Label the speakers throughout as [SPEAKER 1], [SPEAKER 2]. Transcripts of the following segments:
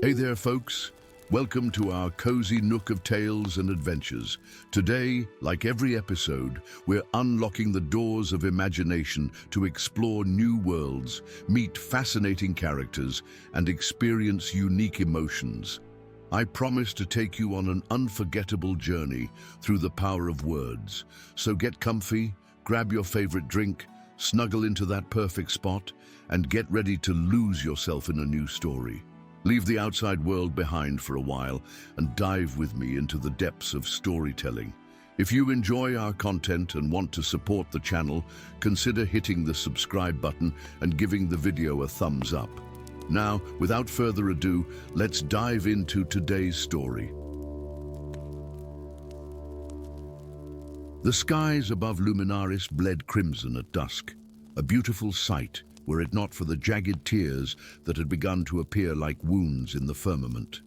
[SPEAKER 1] Hey there, folks. Welcome to our cozy nook of tales and adventures. Today, like every episode, we're unlocking the doors of imagination to explore new worlds, meet fascinating characters, and experience unique emotions. I promise to take you on an unforgettable journey through the power of words. So get comfy, grab your favorite drink, snuggle into that perfect spot, and get ready to lose yourself in a new story. Leave the outside world behind for a while and dive with me into the depths of storytelling. If you enjoy our content and want to support the channel, consider hitting the subscribe button and giving the video a thumbs up. Now, without further ado, let's dive into today's story. The skies above Luminaris bled crimson at dusk, a beautiful sight were it not for the jagged tears that had begun to appear like wounds in the firmament.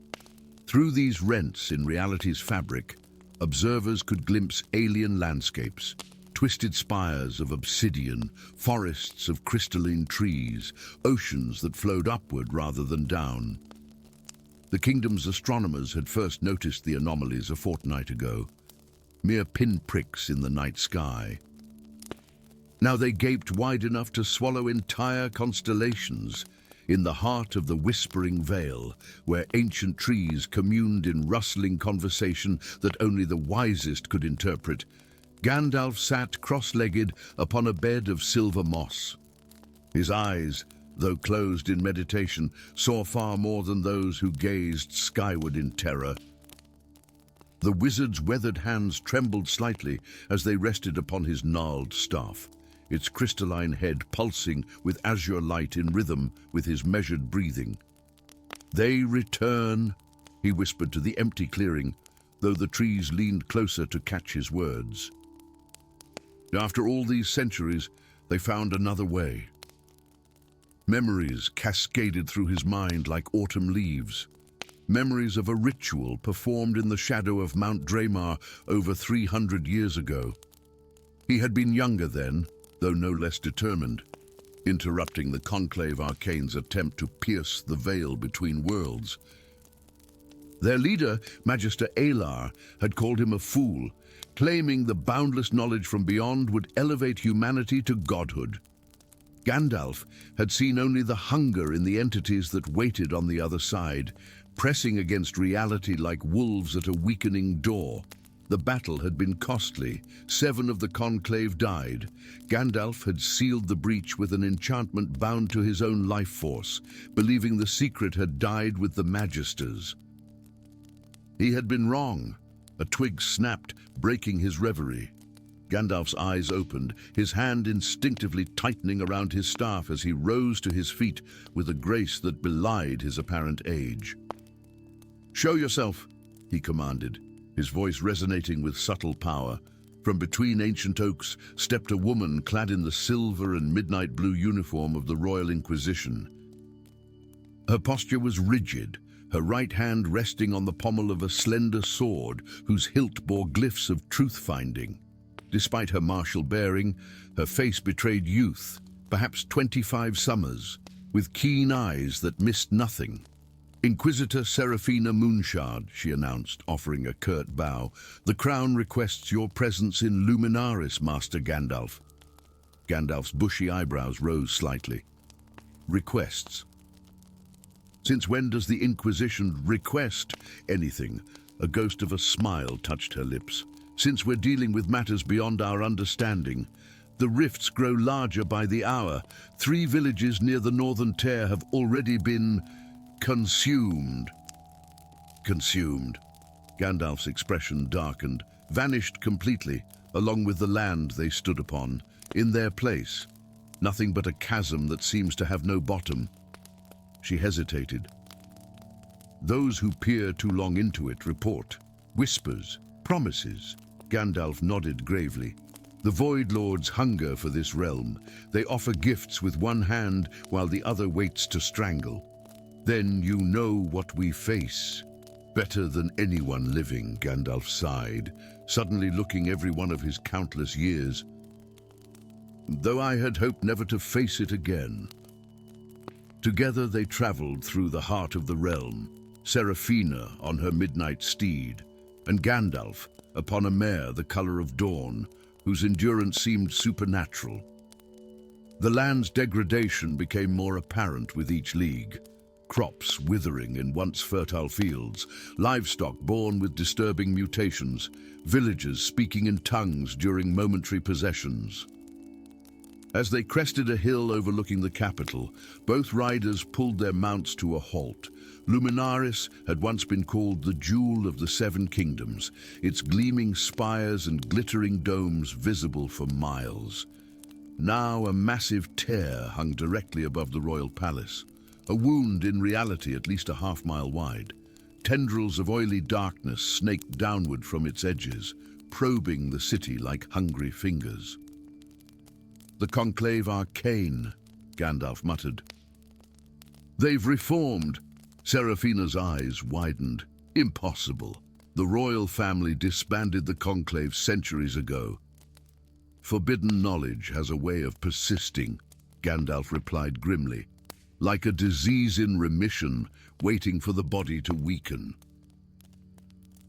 [SPEAKER 1] Through these rents in reality's fabric, observers could glimpse alien landscapes, twisted spires of obsidian, forests of crystalline trees, oceans that flowed upward rather than down. The kingdom's astronomers had first noticed the anomalies a fortnight ago, mere pinpricks in the night sky. Now they gaped wide enough to swallow entire constellations in the heart of the Whispering Vale, where ancient trees communed in rustling conversation that only the wisest could interpret. Gandalf sat cross-legged upon a bed of silver moss. His eyes, though closed in meditation, saw far more than those who gazed skyward in terror. The wizard's weathered hands trembled slightly as they rested upon his gnarled staff, its crystalline head pulsing with azure light in rhythm with his measured breathing. "They return," he whispered to the empty clearing, though the trees leaned closer to catch his words. After all these centuries, they found another way. Memories cascaded through his mind like autumn leaves. Memories of a ritual performed in the shadow of Mount Dramar over 300 years ago. He had been younger then, though no less determined, interrupting the Conclave Arcane's attempt to pierce the veil between worlds. Their leader, Magister Alar, had called him a fool, claiming the boundless knowledge from beyond would elevate humanity to godhood. Gandalf had seen only the hunger in the entities that waited on the other side, pressing against reality like wolves at a weakening door. The battle had been costly. 7 of the Conclave died. Gandalf had sealed the breach with an enchantment bound to his own life force, believing the secret had died with the Magisters. He had been wrong. A twig snapped, breaking his reverie. Gandalf's eyes opened, his hand instinctively tightening around his staff as he rose to his feet with a grace that belied his apparent age. "Show yourself," he commanded, his voice resonating with subtle power. From between ancient oaks stepped a woman clad in the silver and midnight blue uniform of the Royal Inquisition. Her posture was rigid, her right hand resting on the pommel of a slender sword whose hilt bore glyphs of truth-finding. Despite her martial bearing, her face betrayed youth, perhaps 25 summers, with keen eyes that missed nothing. "Inquisitor Saraphina Moonshard," she announced, offering a curt bow. "The Crown requests your presence in Luminaris, Master Gandalf." Gandalf's bushy eyebrows rose slightly. "Requests? Since when does the Inquisition request anything?" A ghost of a smile touched her lips. "Since we're dealing with matters beyond our understanding. The rifts grow larger by the hour. 3 villages near the Northern Tear have already been consumed." Consumed. Gandalf's expression darkened, vanished completely, along with the land they stood upon. In their place, nothing but a chasm that seems to have no bottom. She hesitated. "Those who peer too long into it report. Whispers, promises." Gandalf nodded gravely. "The Void Lords hunger for this realm. They offer gifts with one hand while the other waits to strangle. Then you know what we face." "Better than anyone living," Gandalf sighed, suddenly looking every one of his countless years. "Though I had hoped never to face it again." Together they traveled through the heart of the realm, Saraphina on her midnight steed, and Gandalf upon a mare the color of dawn, whose endurance seemed supernatural. The land's degradation became more apparent with each league. Crops withering in once fertile fields, livestock born with disturbing mutations, villagers speaking in tongues during momentary possessions. As they crested a hill overlooking the capital, both riders pulled their mounts to a halt. Luminaris had once been called the Jewel of the Seven Kingdoms, its gleaming spires and glittering domes visible for miles. Now a massive tear hung directly above the royal palace, a wound in reality at least a half-mile wide. Tendrils of oily darkness snaked downward from its edges, probing the city like hungry fingers. "The conclave Arcane," Gandalf muttered. "They've reformed." Seraphina's eyes widened. "Impossible. The royal family disbanded the conclave centuries ago." "Forbidden knowledge has a way of persisting," Gandalf replied grimly, "like a disease in remission, waiting for the body to weaken."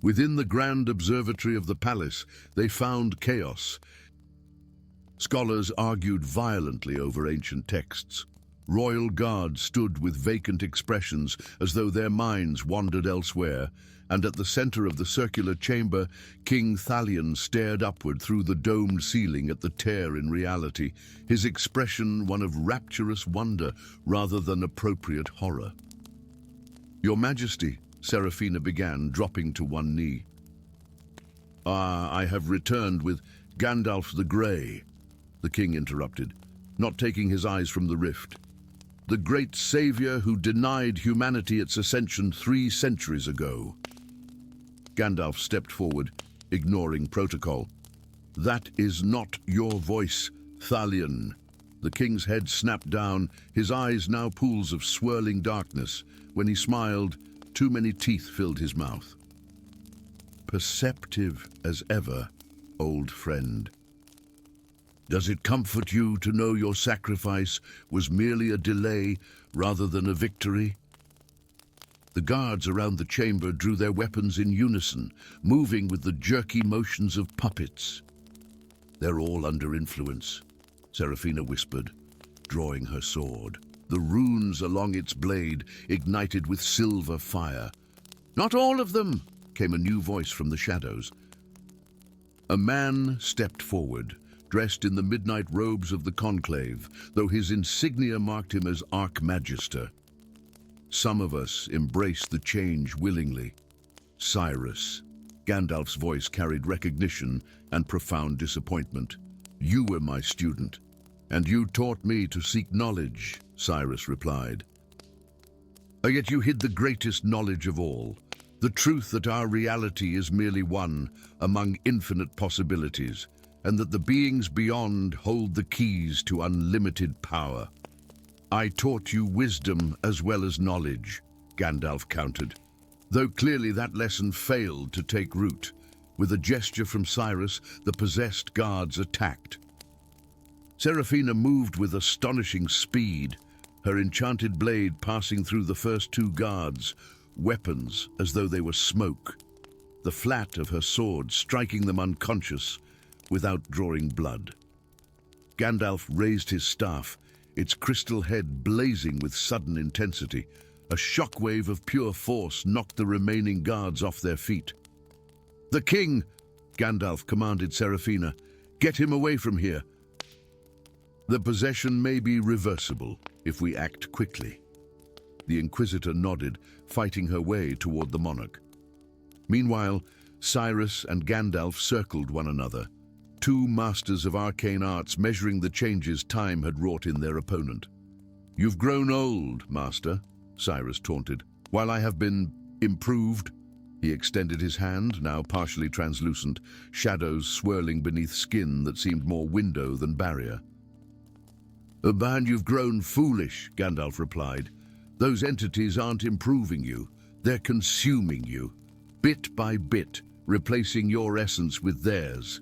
[SPEAKER 1] Within the grand observatory of the palace, they found chaos. Scholars argued violently over ancient texts. Royal guards stood with vacant expressions as though their minds wandered elsewhere, and at the center of the circular chamber, King Thalion stared upward through the domed ceiling at the tear in reality, his expression one of rapturous wonder rather than appropriate horror. "Your Majesty," Saraphina began, dropping to one knee. I have returned with Gandalf the Grey," the king interrupted, not taking his eyes from the rift. "The great savior who denied humanity its ascension 3 centuries ago." Gandalf stepped forward, ignoring protocol. "That is not your voice, Thalion." The king's head snapped down, his eyes now pools of swirling darkness. When he smiled, too many teeth filled his mouth. "Perceptive as ever, old friend. Does it comfort you to know your sacrifice was merely a delay rather than a victory?" The guards around the chamber drew their weapons in unison, moving with the jerky motions of puppets. "They're all under influence," Seraphina whispered, drawing her sword. The runes along its blade ignited with silver fire. "Not all of them," came a new voice from the shadows. A man stepped forward, dressed in the midnight robes of the conclave, though his insignia marked him as Archmagister. "Some of us embrace the change willingly. Cyrus." Gandalf's voice carried recognition and profound disappointment. "You were my student, and you taught me to seek knowledge," Cyrus replied. "Yet you hid the greatest knowledge of all, the truth that our reality is merely one among infinite possibilities, and that the beings beyond hold the keys to unlimited power." "I taught you wisdom as well as knowledge," Gandalf countered, though clearly that lesson failed to take root. With a gesture from Cyrus, the possessed guards attacked. Seraphina moved with astonishing speed, her enchanted blade passing through the first 2 guards, weapons as though they were smoke, the flat of her sword striking them unconscious without drawing blood. Gandalf raised his staff, its crystal head blazing with sudden intensity. A shockwave of pure force knocked the remaining guards off their feet. "The king!" Gandalf commanded Seraphina. "Get him away from here." "The possession may be reversible if we act quickly." The Inquisitor nodded, fighting her way toward the monarch. Meanwhile, Cyrus and Gandalf circled one another, 2 masters of arcane arts measuring the changes time had wrought in their opponent. "You've grown old, Master," Cyrus taunted, "while I have been improved." He extended his hand, now partially translucent, shadows swirling beneath skin that seemed more window than barrier. "And you've grown foolish," Gandalf replied. "Those entities aren't improving you, they're consuming you, bit by bit, replacing your essence with theirs."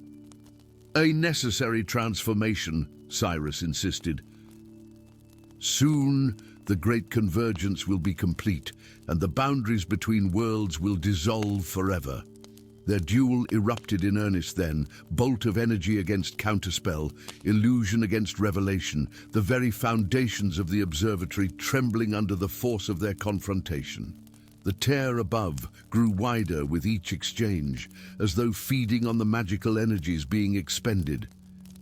[SPEAKER 1] "A necessary transformation," Cyrus insisted. "Soon the great convergence will be complete, and the boundaries between worlds will dissolve forever. Their duel erupted in earnest then, bolt of energy against counterspell, illusion against revelation, the very foundations of the observatory trembling under the force of their confrontation. The tear above grew wider with each exchange, as though feeding on the magical energies being expended.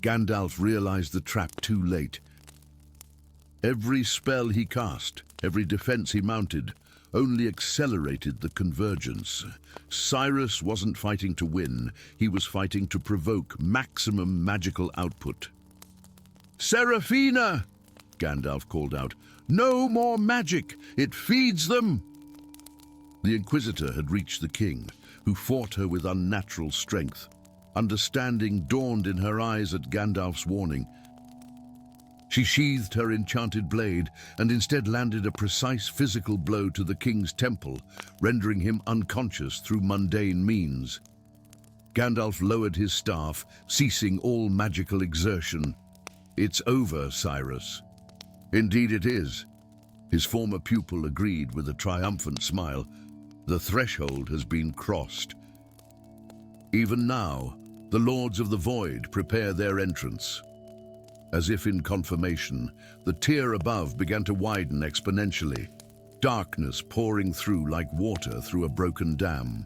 [SPEAKER 1] Gandalf realized the trap too late. Every spell he cast, every defense he mounted, only accelerated the convergence. Cyrus wasn't fighting to win, he was fighting to provoke maximum magical output. "Saraphina!" Gandalf called out. "No more magic! It feeds them!" The Inquisitor had reached the king, who fought her with unnatural strength. Understanding dawned in her eyes at Gandalf's warning. She sheathed her enchanted blade and instead landed a precise physical blow to the king's temple, rendering him unconscious through mundane means. Gandalf lowered his staff, ceasing all magical exertion. "It's over, Cyrus." "Indeed it is." His former pupil agreed with a triumphant smile. "The threshold has been crossed." Even now, the Lords of the Void prepare their entrance. As if in confirmation, the tier above began to widen exponentially, darkness pouring through like water through a broken dam.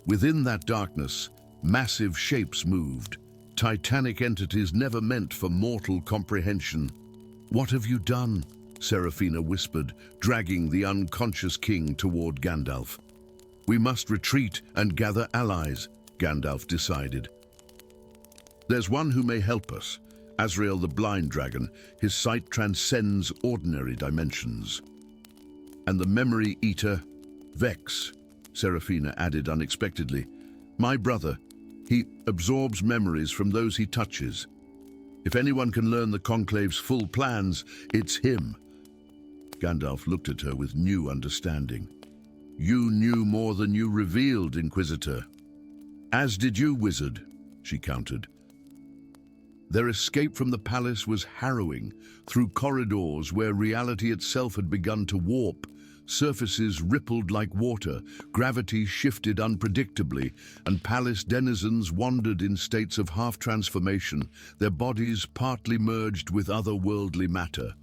[SPEAKER 1] Within that darkness, massive shapes moved, titanic entities never meant for mortal comprehension. "What have you done?" Saraphina whispered, dragging the unconscious king toward Gandalf. "We must retreat and gather allies," Gandalf decided. "There's one who may help us. Azrael the Blind Dragon, his sight transcends ordinary dimensions." "And the Memory Eater, Vex," Seraphina added unexpectedly. "My brother, he absorbs memories from those he touches. If anyone can learn the Conclave's full plans, it's him." Gandalf looked at her with new understanding. "You knew more than you revealed, Inquisitor." "As did you, wizard," she countered. Their escape from the palace was harrowing, through corridors where reality itself had begun to warp. Surfaces rippled like water, gravity shifted unpredictably, and palace denizens wandered in states of half-transformation, their bodies partly merged with otherworldly matter.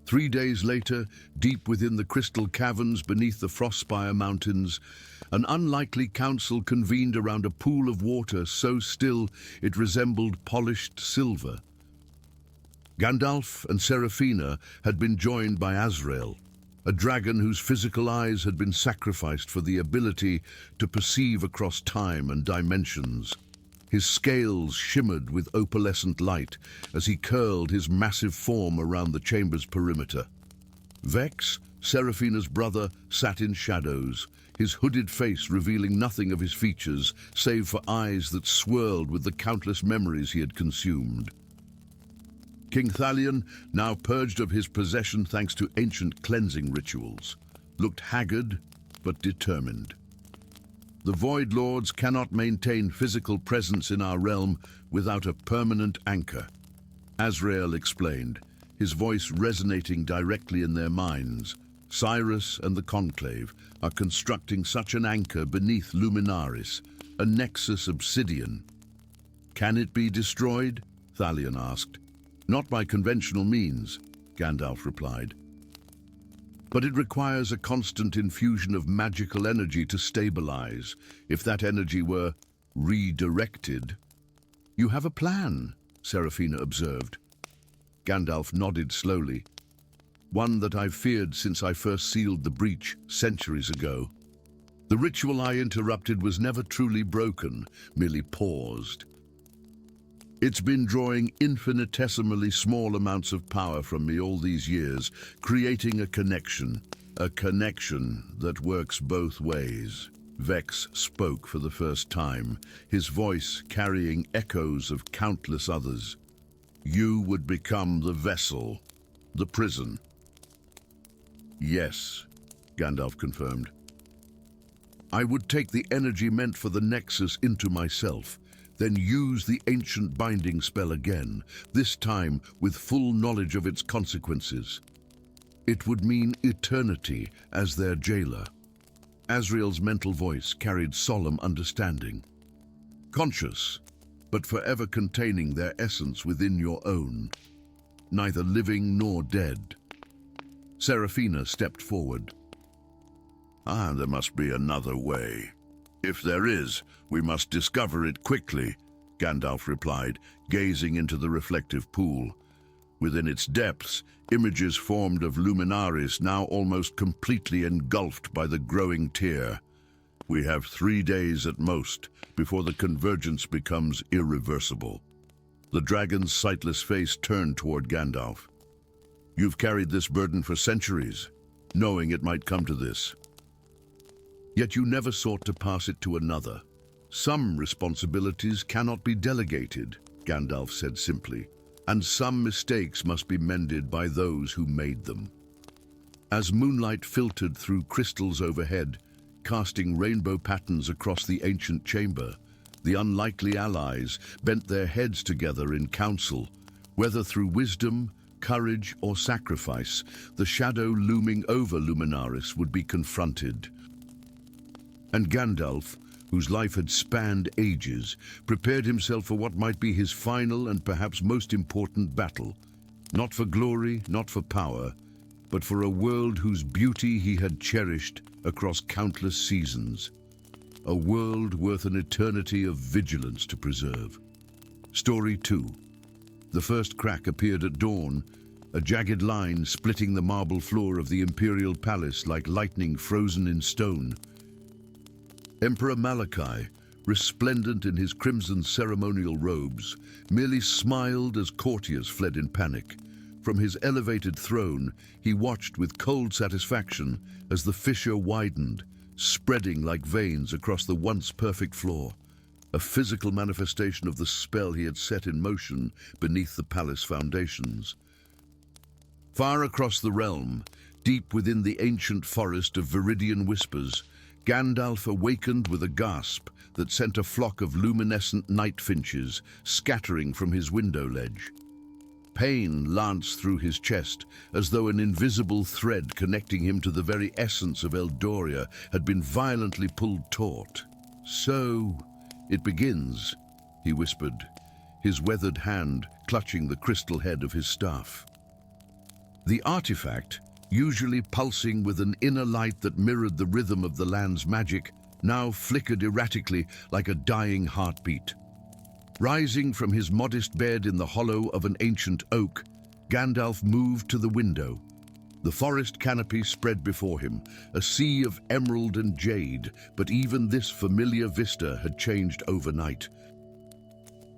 [SPEAKER 1] 3 days later, deep within the crystal caverns beneath the Frostspire Mountains, an unlikely council convened around a pool of water so still it resembled polished silver. Gandalf and Seraphina had been joined by Azrael, a dragon whose physical eyes had been sacrificed for the ability to perceive across time and dimensions. His scales shimmered with opalescent light as he curled his massive form around the chamber's perimeter. Vex, Seraphina's brother, sat in shadows, his hooded face revealing nothing of his features save for eyes that swirled with the countless memories he had consumed. King Thalion, now purged of his possession thanks to ancient cleansing rituals, looked haggard but determined. "The Void Lords cannot maintain physical presence in our realm without a permanent anchor," Azrael explained, his voice resonating directly in their minds. "Cyrus and the Conclave are constructing such an anchor beneath Luminaris, a nexus obsidian." "Can it be destroyed?" Thalion asked. "Not by conventional means," Gandalf replied. "But it requires a constant infusion of magical energy to stabilize. If that energy were redirected..." "You have a plan," Seraphina observed. Gandalf nodded slowly. "One that I've feared since I first sealed the breach centuries ago. The ritual I interrupted was never truly broken, merely paused. It's been drawing infinitesimally small amounts of power from me all these years, creating a connection that works both ways." Vex spoke for the first time, his voice carrying echoes of countless others. "You would become the vessel, the prison." "Yes," Gandalf confirmed. "I would take the energy meant for the Nexus into myself, then use the ancient binding spell again, this time with full knowledge of its consequences." It would mean eternity as their jailer. Azrael's mental voice carried solemn understanding. Conscious, but forever containing their essence within your own, neither living nor dead. Saraphina stepped forward. There must be another way. If there is, we must discover it quickly, Gandalf replied, gazing into the reflective pool. Within its depths, images formed of luminaries now almost completely engulfed by the growing tear. We have 3 days at most before the convergence becomes irreversible. The dragon's sightless face turned toward Gandalf. You've carried this burden for centuries, knowing it might come to this. Yet you never sought to pass it to another. Some responsibilities cannot be delegated, Gandalf said simply, and some mistakes must be mended by those who made them. As moonlight filtered through crystals overhead, casting rainbow patterns across the ancient chamber, the unlikely allies bent their heads together in council. Whether through wisdom, courage, or sacrifice, the shadow looming over Luminaris would be confronted. And Gandalf, whose life had spanned ages, prepared himself for what might be his final and perhaps most important battle. Not for glory, not for power, but for a world whose beauty he had cherished across countless seasons. A world worth an eternity of vigilance to preserve. Story 2. The first crack appeared at dawn, a jagged line splitting the marble floor of the Imperial Palace like lightning frozen in stone. Emperor Malachi, resplendent in his crimson ceremonial robes, merely smiled as courtiers fled in panic. From his elevated throne, he watched with cold satisfaction as the fissure widened, spreading like veins across the once perfect floor, a physical manifestation of the spell he had set in motion beneath the palace foundations. Far across the realm, deep within the ancient forest of Viridian Whispers, Gandalf awakened with a gasp that sent a flock of luminescent night finches scattering from his window ledge. Pain lanced through his chest, as though an invisible thread connecting him to the very essence of Eldoria had been violently pulled taut. "So, it begins," he whispered, his weathered hand clutching the crystal head of his staff. The artifact, usually pulsing with an inner light that mirrored the rhythm of the land's magic, now flickered erratically like a dying heartbeat. Rising from his modest bed in the hollow of an ancient oak, Gandalf moved to the window. The forest canopy spread before him, a sea of emerald and jade, but even this familiar vista had changed overnight.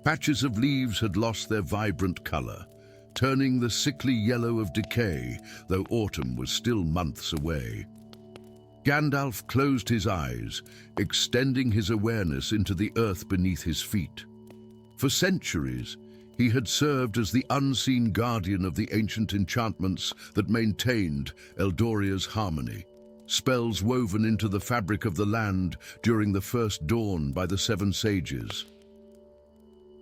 [SPEAKER 1] Patches of leaves had lost their vibrant color, turning the sickly yellow of decay, though autumn was still months away. Gandalf closed his eyes, extending his awareness into the earth beneath his feet. For centuries, he had served as the unseen guardian of the ancient enchantments that maintained Eldoria's harmony, spells woven into the fabric of the land during the first dawn by the Seven Sages.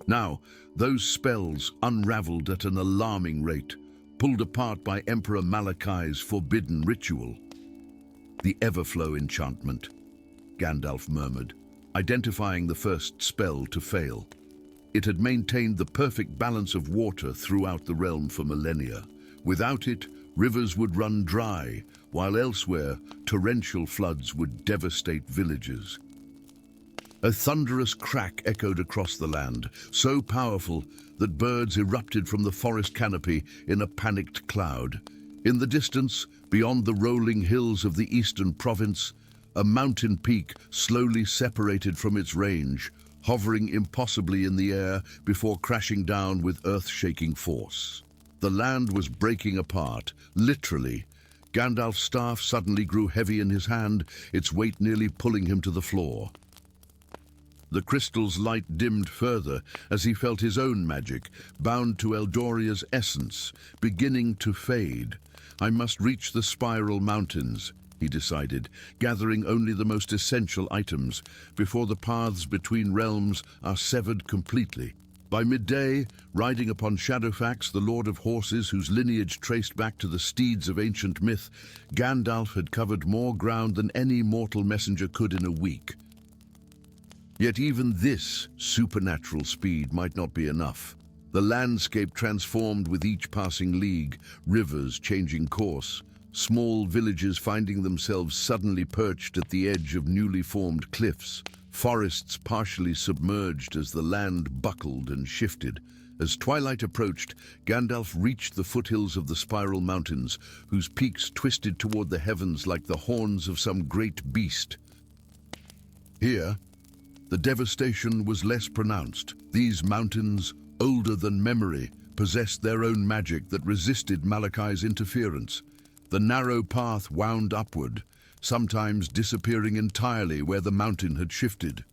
[SPEAKER 1] Now, those spells unraveled at an alarming rate, pulled apart by Emperor Malachi's forbidden ritual. "The Everflow enchantment," Gandalf murmured, identifying the first spell to fail. It had maintained the perfect balance of water throughout the realm for millennia. Without it, rivers would run dry, while elsewhere, torrential floods would devastate villages. A thunderous crack echoed across the land, so powerful that birds erupted from the forest canopy in a panicked cloud. In the distance, beyond the rolling hills of the eastern province, a mountain peak slowly separated from its range, hovering impossibly in the air before crashing down with earth-shaking force. The land was breaking apart, literally. Gandalf's staff suddenly grew heavy in his hand, its weight nearly pulling him to the floor. The crystal's light dimmed further as he felt his own magic, bound to Eldoria's essence, beginning to fade. "I must reach the Spiral Mountains," he decided, gathering only the most essential items before the paths between realms are severed completely. By midday, riding upon Shadowfax, the Lord of Horses whose lineage traced back to the steeds of ancient myth, Gandalf had covered more ground than any mortal messenger could in a week. Yet even this supernatural speed might not be enough. The landscape transformed with each passing league, rivers changing course, small villages finding themselves suddenly perched at the edge of newly formed cliffs, forests partially submerged as the land buckled and shifted. As twilight approached, Gandalf reached the foothills of the Spiral Mountains, whose peaks twisted toward the heavens like the horns of some great beast. Here, the devastation was less pronounced. These mountains, older than memory, possessed their own magic that resisted Malachai's interference. The narrow path wound upward, sometimes disappearing entirely where the mountain had shifted.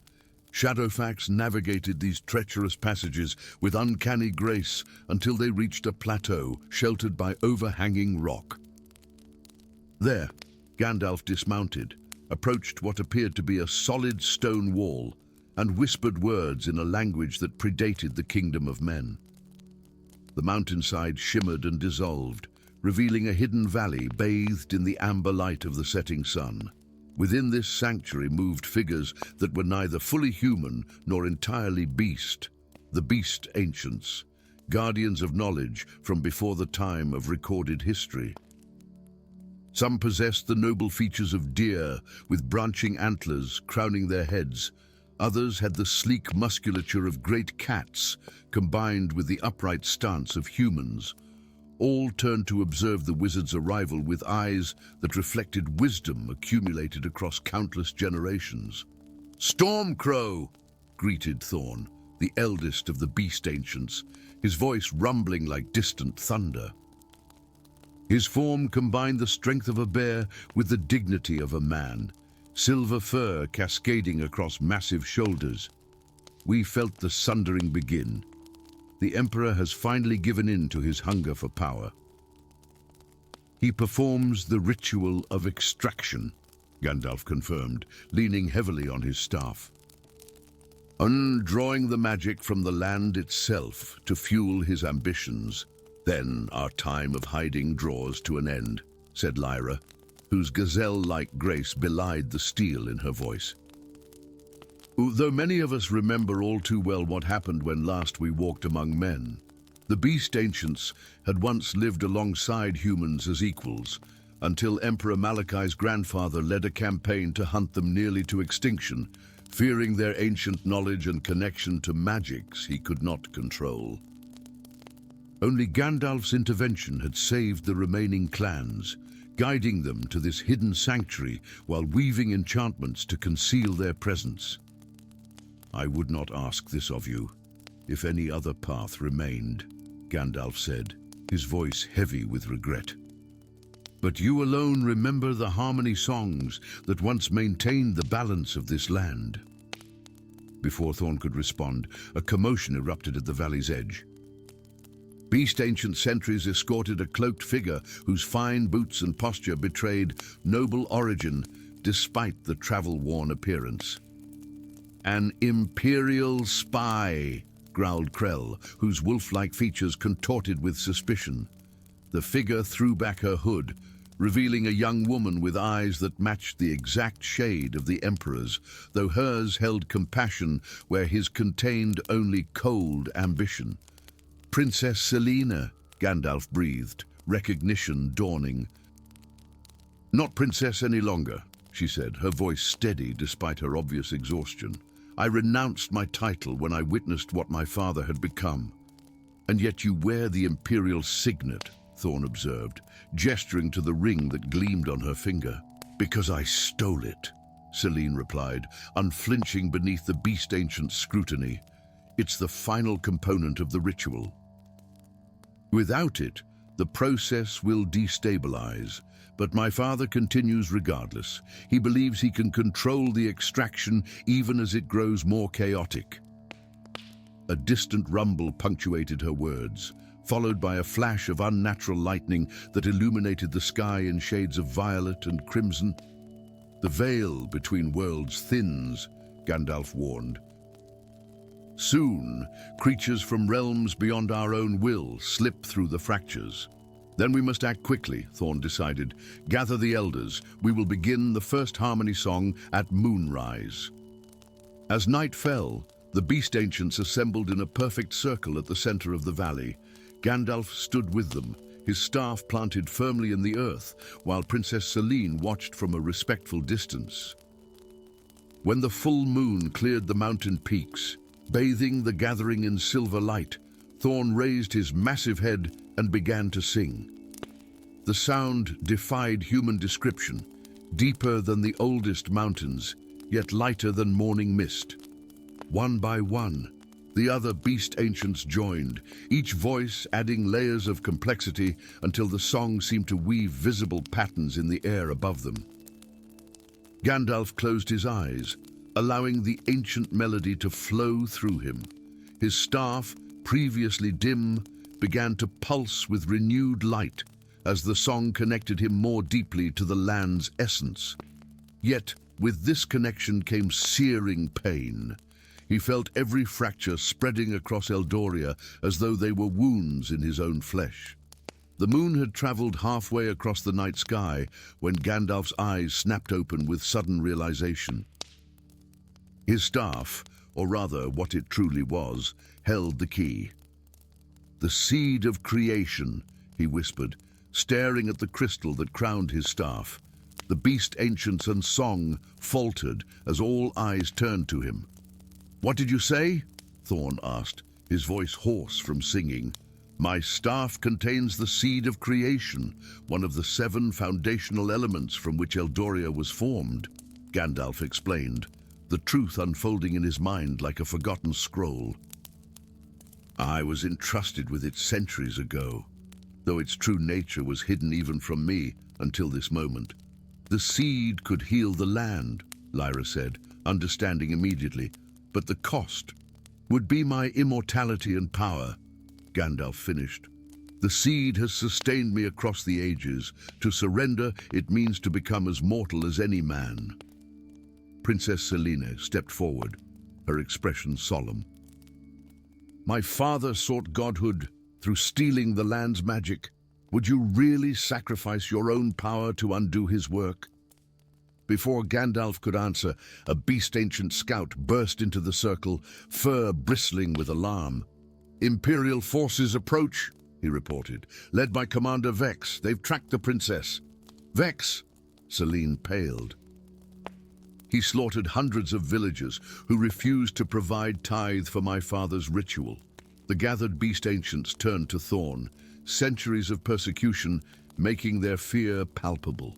[SPEAKER 1] Shadowfax navigated these treacherous passages with uncanny grace until they reached a plateau sheltered by overhanging rock. There, Gandalf dismounted, approached what appeared to be a solid stone wall, and whispered words in a language that predated the kingdom of men. The mountainside shimmered and dissolved, revealing a hidden valley bathed in the amber light of the setting sun. Within this sanctuary moved figures that were neither fully human nor entirely beast. The Beast Ancients, guardians of knowledge from before the time of recorded history. Some possessed the noble features of deer, with branching antlers crowning their heads. Others had the sleek musculature of great cats, combined with the upright stance of humans. All turned to observe the wizard's arrival with eyes that reflected wisdom accumulated across countless generations. "Stormcrow!" greeted Thorn, the eldest of the Beast Ancients, his voice rumbling like distant thunder. His form combined the strength of a bear with the dignity of a man, silver fur cascading across massive shoulders. We felt the sundering begin. The Emperor has finally given in to his hunger for power. He performs the ritual of extraction, Gandalf confirmed, leaning heavily on his staff. Undrawing the magic from the land itself to fuel his ambitions. Then our time of hiding draws to an end, said Lyra, whose gazelle-like grace belied the steel in her voice. Though many of us remember all too well what happened when last we walked among men, the Beast Ancients had once lived alongside humans as equals, until Emperor Malachai's grandfather led a campaign to hunt them nearly to extinction, fearing their ancient knowledge and connection to magics he could not control. Only Gandalf's intervention had saved the remaining clans, guiding them to this hidden sanctuary while weaving enchantments to conceal their presence. I would not ask this of you, if any other path remained, Gandalf said, his voice heavy with regret. But you alone remember the harmony songs that once maintained the balance of this land. Before Thorn could respond, a commotion erupted at the valley's edge. Beast Ancient sentries escorted a cloaked figure whose fine boots and posture betrayed noble origin despite the travel-worn appearance. An imperial spy, growled Krell, whose wolf-like features contorted with suspicion. The figure threw back her hood, revealing a young woman with eyes that matched the exact shade of the Emperor's, though hers held compassion where his contained only cold ambition. Princess Selena, Gandalf breathed, recognition dawning. Not princess any longer, she said, her voice steady despite her obvious exhaustion. I renounced my title when I witnessed what my father had become. And yet you wear the imperial signet, Thorn observed, gesturing to the ring that gleamed on her finger. Because I stole it, Selene replied, unflinching beneath the Beast Ancient's scrutiny. It's the final component of the ritual. Without it, the process will destabilize, but my father continues regardless. He believes he can control the extraction even as it grows more chaotic. A distant rumble punctuated her words, followed by a flash of unnatural lightning that illuminated the sky in shades of violet and crimson. The veil between worlds thins, Gandalf warned. Soon, creatures from realms beyond our own will slip through the fractures. Then we must act quickly, Thorn decided. Gather the elders. We will begin the first harmony song at moonrise. As night fell, the beast ancients assembled in a perfect circle at the center of the valley. Gandalf stood with them, his staff planted firmly in the earth, while Princess Selene watched from a respectful distance. When the full moon cleared the mountain peaks, bathing the gathering in silver light, Thorn raised his massive head and began to sing. The sound defied human description, deeper than the oldest mountains, yet lighter than morning mist. One by one, the other beast ancients joined, each voice adding layers of complexity until the song seemed to weave visible patterns in the air above them. Gandalf closed his eyes, allowing the ancient melody to flow through him. His staff, previously dim, began to pulse with renewed light as the song connected him more deeply to the land's essence. Yet, with this connection came searing pain. He felt every fracture spreading across Eldoria as though they were wounds in his own flesh. The moon had traveled halfway across the night sky when Gandalf's eyes snapped open with sudden realization. His staff, or rather what it truly was, held the key. "The seed of creation," he whispered, staring at the crystal that crowned his staff. The beast ancients and song faltered as all eyes turned to him. "What did you say?" Thorn asked, his voice hoarse from singing. "My staff contains the seed of creation, one of the 7 foundational elements from which Eldoria was formed," Gandalf explained, the truth unfolding in his mind like a forgotten scroll. "I was entrusted with it centuries ago, though its true nature was hidden even from me until this moment. The seed could heal the land," Lyra said, understanding immediately, "but the cost would be my immortality and power," Gandalf finished. "The seed has sustained me across the ages. To surrender, it means to become as mortal as any man." Princess Selene stepped forward, her expression solemn. "My father sought godhood through stealing the land's magic. Would you really sacrifice your own power to undo his work?" Before Gandalf could answer, a beast ancient scout burst into the circle, fur bristling with alarm. "Imperial forces approach," he reported, "led by Commander Vex. They've tracked the princess." "Vex?" Selene paled. "He slaughtered hundreds of villagers who refused to provide tithe for my father's ritual." The gathered beast ancients turned to Thorn, centuries of persecution making their fear palpable.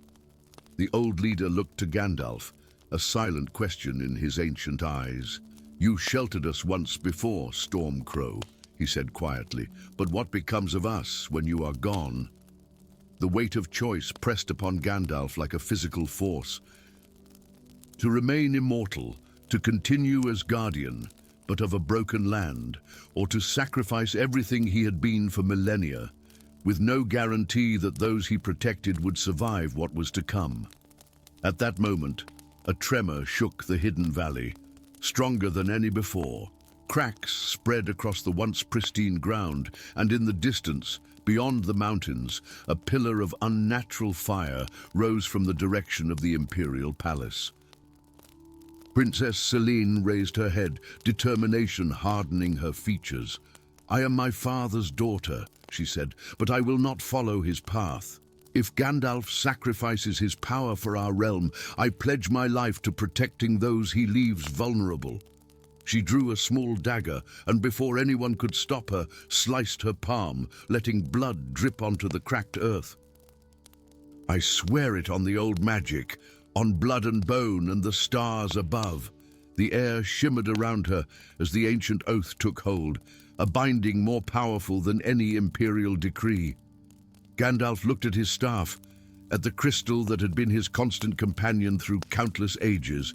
[SPEAKER 1] The old leader looked to Gandalf, a silent question in his ancient eyes. "You sheltered us once before, Stormcrow," he said quietly, "but what becomes of us when you are gone?" The weight of choice pressed upon Gandalf like a physical force. To remain immortal, to continue as guardian, but of a broken land, or to sacrifice everything he had been for millennia, with no guarantee that those he protected would survive what was to come. At that moment, a tremor shook the hidden valley, stronger than any before. Cracks spread across the once pristine ground, and in the distance, beyond the mountains, a pillar of unnatural fire rose from the direction of the imperial palace. Princess Selene raised her head, determination hardening her features. "I am my father's daughter," she said, "but I will not follow his path. If Gandalf sacrifices his power for our realm, I pledge my life to protecting those he leaves vulnerable." She drew a small dagger, and before anyone could stop her, sliced her palm, letting blood drip onto the cracked earth. "I swear it on the old magic, on blood and bone and the stars above." The air shimmered around her as the ancient oath took hold, a binding more powerful than any imperial decree. Gandalf looked at his staff, at the crystal that had been his constant companion through countless ages.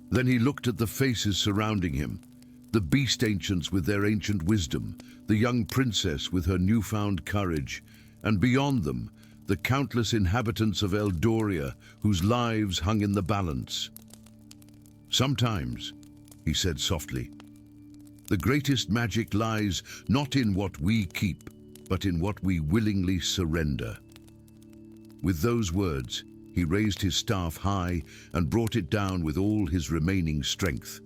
[SPEAKER 1] Then he looked at the faces surrounding him, the beast ancients with their ancient wisdom, the young princess with her newfound courage, and beyond them, the countless inhabitants of Eldoria whose lives hung in the balance. "Sometimes," he said softly, The greatest magic lies not in what we keep, but in what we willingly surrender. With those words, he raised his staff high and brought it down with all his remaining strength.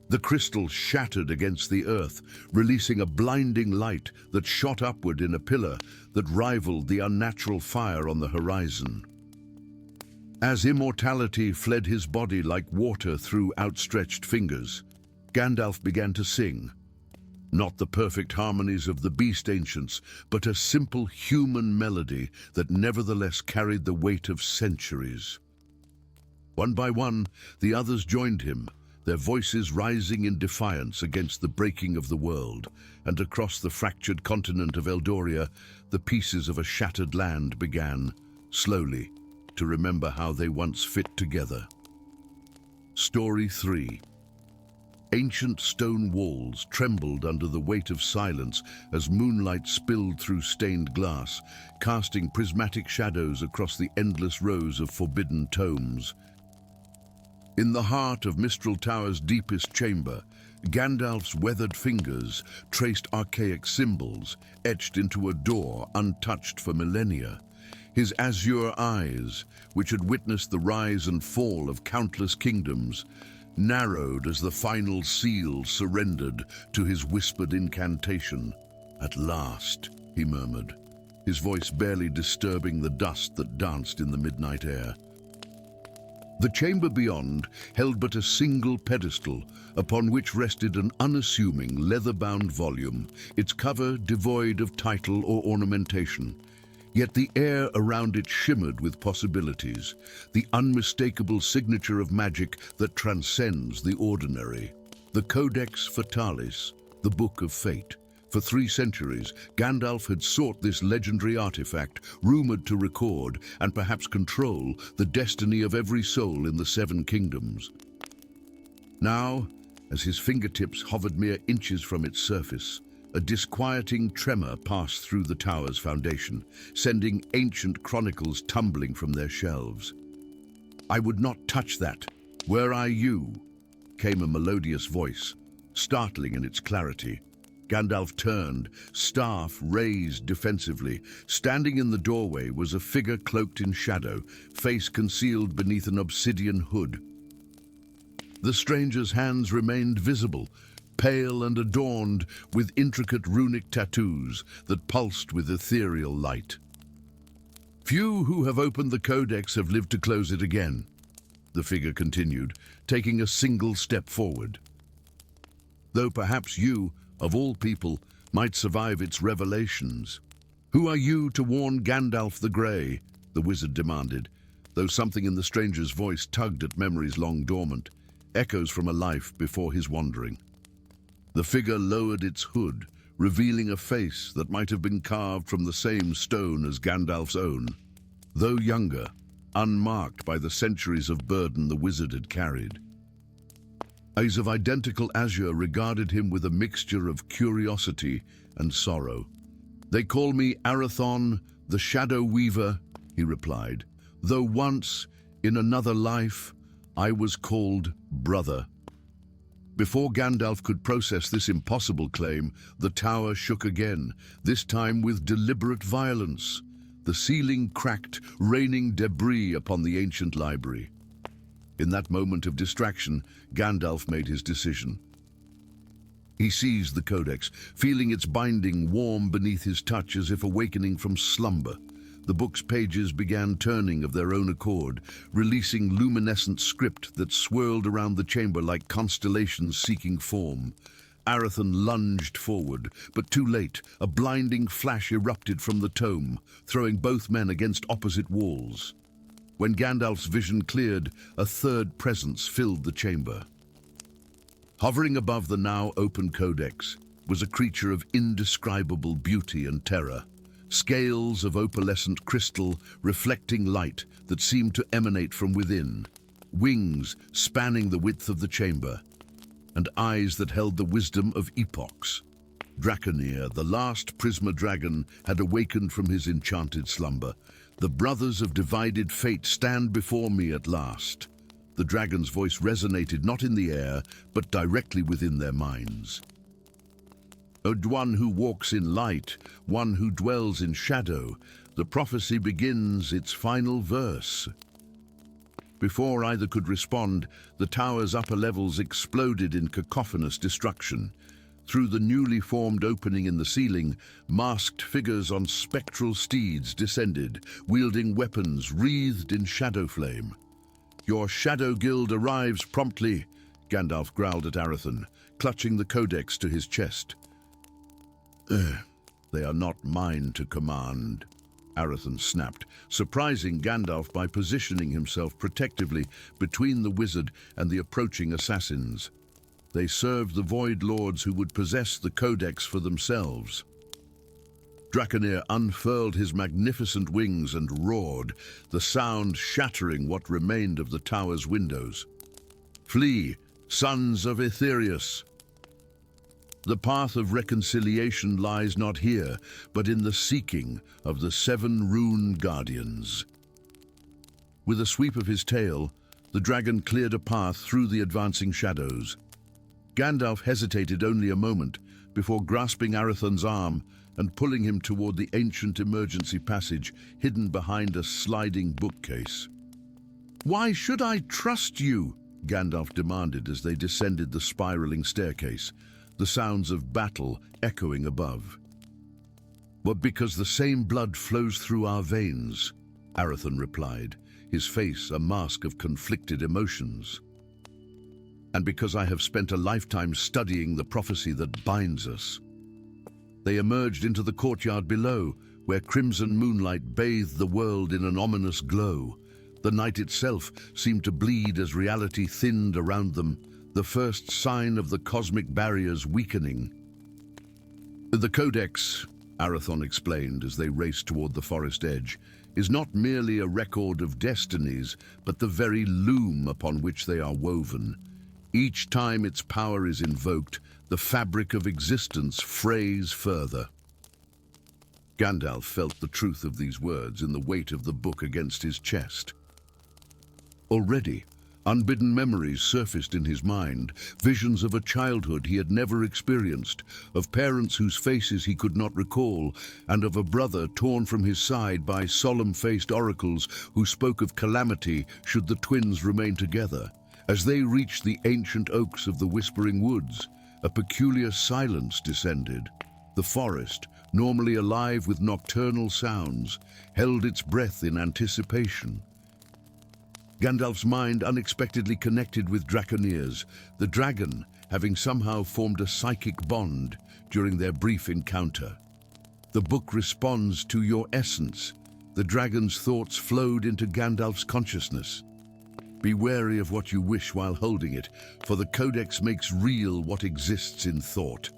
[SPEAKER 1] The crystal shattered against the earth, releasing a blinding light that shot upward in a pillar that rivaled the unnatural fire on the horizon. As immortality fled his body like water through outstretched fingers, Gandalf began to sing. Not the perfect harmonies of the beast ancients, but a simple human melody that nevertheless carried the weight of centuries. One by one, the others joined him, their voices rising in defiance against the breaking of the world, and across the fractured continent of Eldoria, the pieces of a shattered land began, slowly, to remember how they once fit together. Story 3. Ancient stone walls trembled under the weight of silence as moonlight spilled through stained glass, casting prismatic shadows across the endless rows of forbidden tomes. In the heart of Mistral Tower's deepest chamber, Gandalf's weathered fingers traced archaic symbols etched into a door untouched for millennia. His azure eyes, which had witnessed the rise and fall of countless kingdoms, narrowed as the final seal surrendered to his whispered incantation. "At last," he murmured, his voice barely disturbing the dust that danced in the midnight air. The chamber beyond held but a single pedestal, upon which rested an unassuming leather-bound volume, its cover devoid of title or ornamentation. Yet the air around it shimmered with possibilities, the unmistakable signature of magic that transcends the ordinary. The Codex Fatalis, the Book of Fate. For 3 centuries, Gandalf had sought this legendary artifact, rumored to record and perhaps control the destiny of every soul in the 7 kingdoms. Now, as his fingertips hovered mere inches from its surface, a disquieting tremor passed through the tower's foundation, sending ancient chronicles tumbling from their shelves. "I would not touch that. Were I you?" came a melodious voice, startling in its clarity. Gandalf turned, staff raised defensively. Standing in the doorway was a figure cloaked in shadow, face concealed beneath an obsidian hood. The stranger's hands remained visible, pale and adorned with intricate runic tattoos that pulsed with ethereal light. "Few who have opened the Codex have lived to close it again," the figure continued, taking a single step forward. "Though perhaps you, of all people, might survive its revelations. Who are you to warn Gandalf the Grey?" the wizard demanded, though something in the stranger's voice tugged at memories long dormant, echoes from a life before his wandering. The figure lowered its hood, revealing a face that might have been carved from the same stone as Gandalf's own. Though younger, unmarked by the centuries of burden the wizard had carried. Eyes of identical azure regarded him with a mixture of curiosity and sorrow. "They call me Arathon, the Shadow Weaver," he replied, "though once, in another life, I was called Brother." Before Gandalf could process this impossible claim, the tower shook again, this time with deliberate violence. The ceiling cracked, raining debris upon the ancient library. In that moment of distraction, Gandalf made his decision. He seized the Codex, feeling its binding warm beneath his touch as if awakening from slumber. The book's pages began turning of their own accord, releasing luminescent script that swirled around the chamber like constellations seeking form. Arathon lunged forward, but too late. A blinding flash erupted from the tome, throwing both men against opposite walls. When Gandalf's vision cleared, a third presence filled the chamber. Hovering above the now open Codex was a creature of indescribable beauty and terror. Scales of opalescent crystal reflecting light that seemed to emanate from within, wings spanning the width of the chamber, and eyes that held the wisdom of epochs. Draconir, the last Prisma dragon, had awakened from his enchanted slumber. "The brothers of divided fate stand before me at last," The dragon's voice resonated not in the air, but directly within their minds. O one who walks in light, one who dwells in shadow, the prophecy begins its final verse. Before either could respond, the tower's upper levels exploded in cacophonous destruction. Through the newly formed opening in the ceiling, masked figures on spectral steeds descended, wielding weapons wreathed in shadow flame. "Your Shadow Guild arrives promptly," Gandalf growled at Arathon, clutching the Codex to his chest. "They are not mine to command," Arathon snapped, surprising Gandalf by positioning himself protectively between the wizard and the approaching assassins. They served the Void Lords who would possess the Codex for themselves. Draconir unfurled his magnificent wings and roared, the sound shattering what remained of the tower's windows. "Flee, sons of Aetherius! The path of reconciliation lies not here, but in the seeking of the 7 Rune Guardians." With a sweep of his tail, the dragon cleared a path through the advancing shadows. Gandalf hesitated only a moment before grasping Arathon's arm and pulling him toward the ancient emergency passage hidden behind a sliding bookcase. "Why should I trust you?" Gandalf demanded as they descended the spiraling staircase, the sounds of battle echoing above. "But because the same blood flows through our veins," Arathon replied, his face a mask of conflicted emotions. "And because I have spent a lifetime studying the prophecy that binds us." They emerged into the courtyard below, where crimson moonlight bathed the world in an ominous glow. The night itself seemed to bleed as reality thinned around them, the first sign of the cosmic barriers weakening. "The Codex," Arathon explained as they raced toward the forest edge, "is not merely a record of destinies, but the very loom upon which they are woven. Each time its power is invoked, the fabric of existence frays further." Gandalf felt the truth of these words in the weight of the book against his chest. Already, unbidden memories surfaced in his mind, visions of a childhood he had never experienced, of parents whose faces he could not recall, and of a brother torn from his side by solemn-faced oracles who spoke of calamity should the twins remain together. As they reached the ancient oaks of the Whispering Woods, a peculiar silence descended. The forest, normally alive with nocturnal sounds, held its breath in anticipation. Gandalf's mind unexpectedly connected with Draconir's, the dragon having somehow formed a psychic bond during their brief encounter. "The book responds to your essence." The dragon's thoughts flowed into Gandalf's consciousness. "Be wary of what you wish while holding it, for the Codex makes real what exists in thought."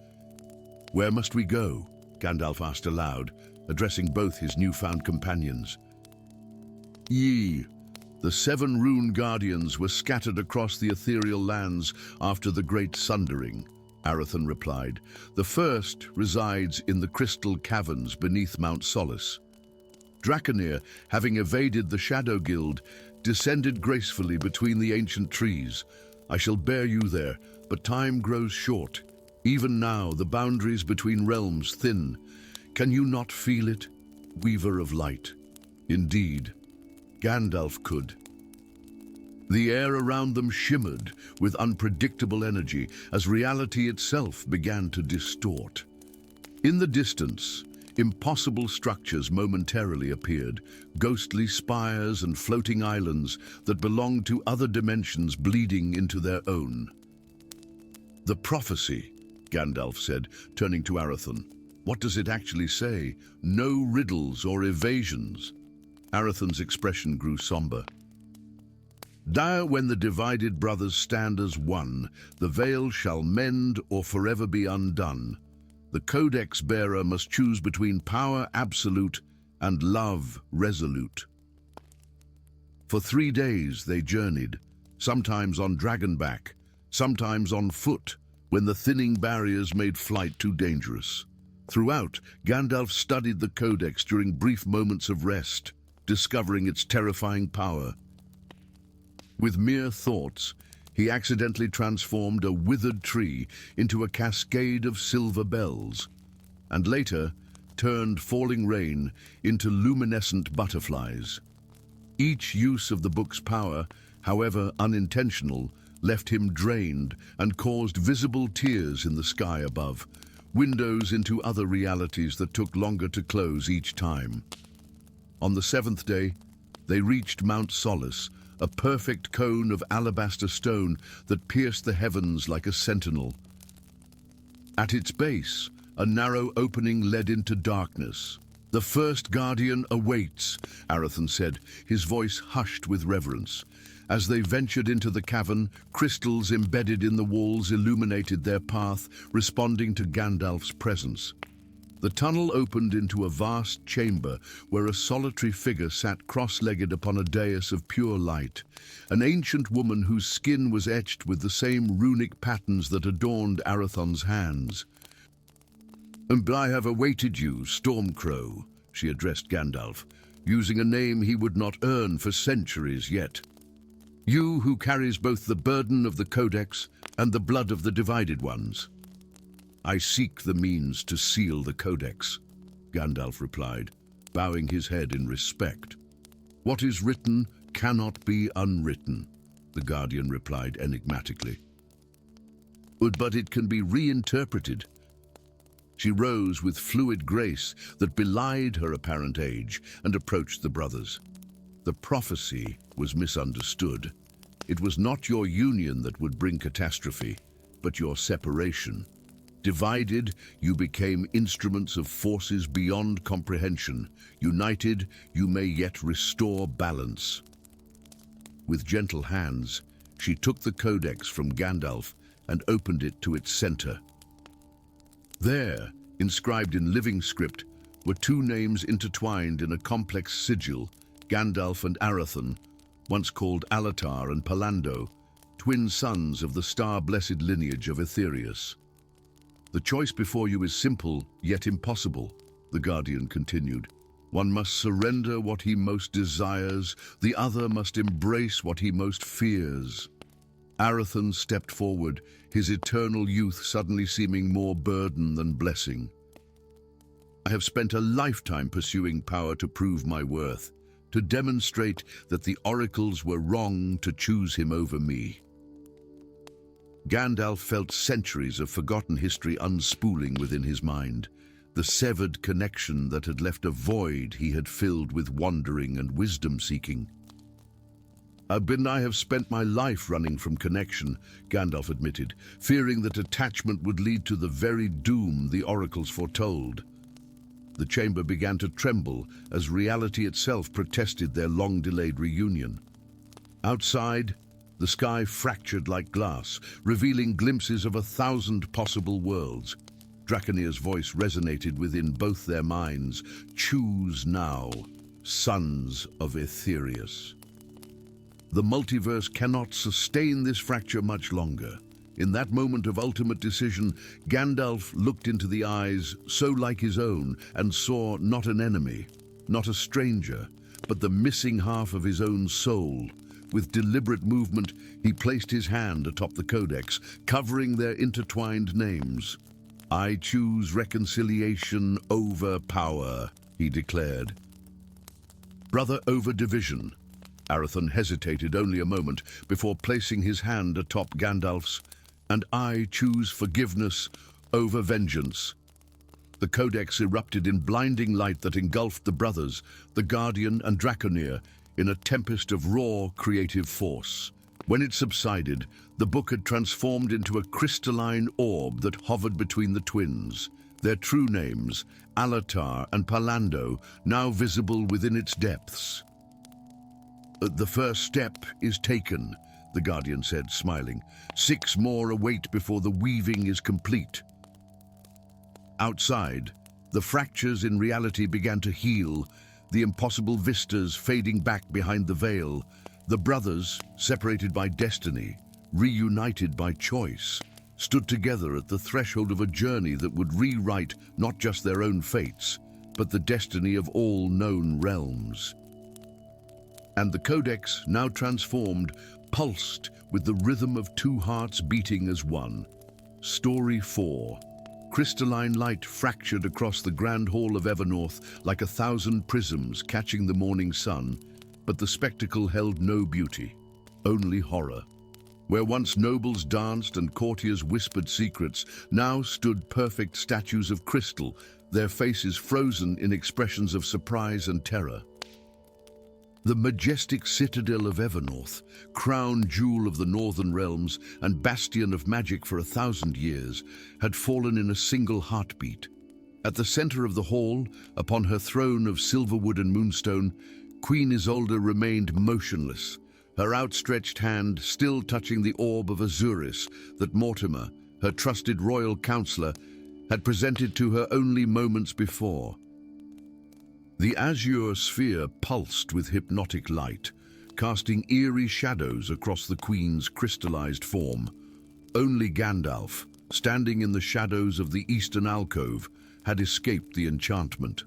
[SPEAKER 1] "Where must we go?" Gandalf asked aloud, addressing both his newfound companions. "Ye, the 7 Rune Guardians were scattered across the ethereal lands after the Great Sundering," Arathon replied. "The first resides in the crystal caverns beneath Mount Solace. Draconir, having evaded the Shadow Guild, descended gracefully between the ancient trees. I shall bear you there, but time grows short. Even now, the boundaries between realms thin. Can you not feel it, Weaver of Light?" Indeed, Gandalf could. The air around them shimmered with unpredictable energy as reality itself began to distort. In the distance, impossible structures momentarily appeared, ghostly spires and floating islands that belonged to other dimensions bleeding into their own. "The prophecy," Gandalf said, turning to Arathon. "What does it actually say? No riddles or evasions." Arathon's expression grew somber. "Dire when the divided brothers stand as one, the veil shall mend or forever be undone. The Codex bearer must choose between power absolute and love resolute." For 3 days they journeyed, sometimes on dragonback, sometimes on foot, when the thinning barriers made flight too dangerous. Throughout, Gandalf studied the Codex during brief moments of rest, discovering its terrifying power. With mere thoughts, he accidentally transformed a withered tree into a cascade of silver bells, and later turned falling rain into luminescent butterflies. Each use of the book's power, however unintentional, left him drained and caused visible tears in the sky above, windows into other realities that took longer to close each time. On the seventh day, they reached Mount Solace, a perfect cone of alabaster stone that pierced the heavens like a sentinel. At its base, a narrow opening led into darkness. "The first guardian awaits," Arathan said, his voice hushed with reverence. As they ventured into the cavern, crystals embedded in the walls illuminated their path, responding to Gandalf's presence. The tunnel opened into a vast chamber where a solitary figure sat cross-legged upon a dais of pure light, an ancient woman whose skin was etched with the same runic patterns that adorned Arathan's hands. "And I have awaited you, Stormcrow," she addressed Gandalf, using a name he would not earn for centuries yet. "You who carries both the burden of the Codex and the blood of the Divided Ones." "I seek the means to seal the Codex," Gandalf replied, bowing his head in respect. "What is written cannot be unwritten," the Guardian replied enigmatically. "But it can be reinterpreted." She rose with fluid grace that belied her apparent age and approached the brothers. "The prophecy was misunderstood. It was not your union that would bring catastrophe, but your separation. Divided, you became instruments of forces beyond comprehension. United, you may yet restore balance." With gentle hands, she took the Codex from Gandalf and opened it to its center. There, inscribed in living script, were two names intertwined in a complex sigil: Gandalf and Arathan, once called LOTR and Palando, twin sons of the star-blessed lineage of Aetherius. "The choice before you is simple, yet impossible," the Guardian continued. "One must surrender what he most desires, the other must embrace what he most fears." Arathan stepped forward, his eternal youth suddenly seeming more burden than blessing. "I have spent a lifetime pursuing power to prove my worth, to demonstrate that the oracles were wrong to choose him over me." Gandalf felt centuries of forgotten history unspooling within his mind, the severed connection that had left a void he had filled with wandering and wisdom-seeking. I have spent my life running from connection," Gandalf admitted, fearing that attachment would lead to the very doom the oracles foretold. The chamber began to tremble as reality itself protested their long-delayed reunion. Outside, the sky fractured like glass, revealing glimpses of 1,000 possible worlds. Draconir's voice resonated within both their minds. "Choose now, sons of Aetherius." The multiverse cannot sustain this fracture much longer. In that moment of ultimate decision, Gandalf looked into the eyes so like his own and saw not an enemy, not a stranger, but the missing half of his own soul. With deliberate movement, he placed his hand atop the Codex, covering their intertwined names. "I choose reconciliation over power," he declared. "Brother over division." Arathan hesitated only a moment before placing his hand atop Gandalf's. "And I choose forgiveness over vengeance." The Codex erupted in blinding light that engulfed the brothers, the Guardian and Draconir, in a tempest of raw creative force. When it subsided, the book had transformed into a crystalline orb that hovered between the twins, their true names, LOTR and Palando, now visible within its depths. "The first step is taken," the Guardian said, smiling. 6 more await before the weaving is complete." Outside, the fractures in reality began to heal, the impossible vistas fading back behind the veil. The brothers, separated by destiny, reunited by choice, stood together at the threshold of a journey that would rewrite not just their own fates, but the destiny of all known realms. And the Codex, now transformed, pulsed with the rhythm of two hearts beating as one. Story 4. Crystalline light fractured across the grand hall of Evernorth like 1,000 prisms catching the morning sun, but the spectacle held no beauty, only horror. Where once nobles danced and courtiers whispered secrets, now stood perfect statues of crystal, their faces frozen in expressions of surprise and terror. The majestic citadel of Evernorth, crown jewel of the northern realms and bastion of magic for 1,000 years, had fallen in a single heartbeat. At the center of the hall, upon her throne of silverwood and moonstone, Queen Isolde remained motionless, her outstretched hand still touching the orb of Azuris that Mortimer, her trusted royal counselor, had presented to her only moments before. The azure sphere pulsed with hypnotic light, casting eerie shadows across the Queen's crystallized form. Only Gandalf, standing in the shadows of the eastern alcove, had escaped the enchantment.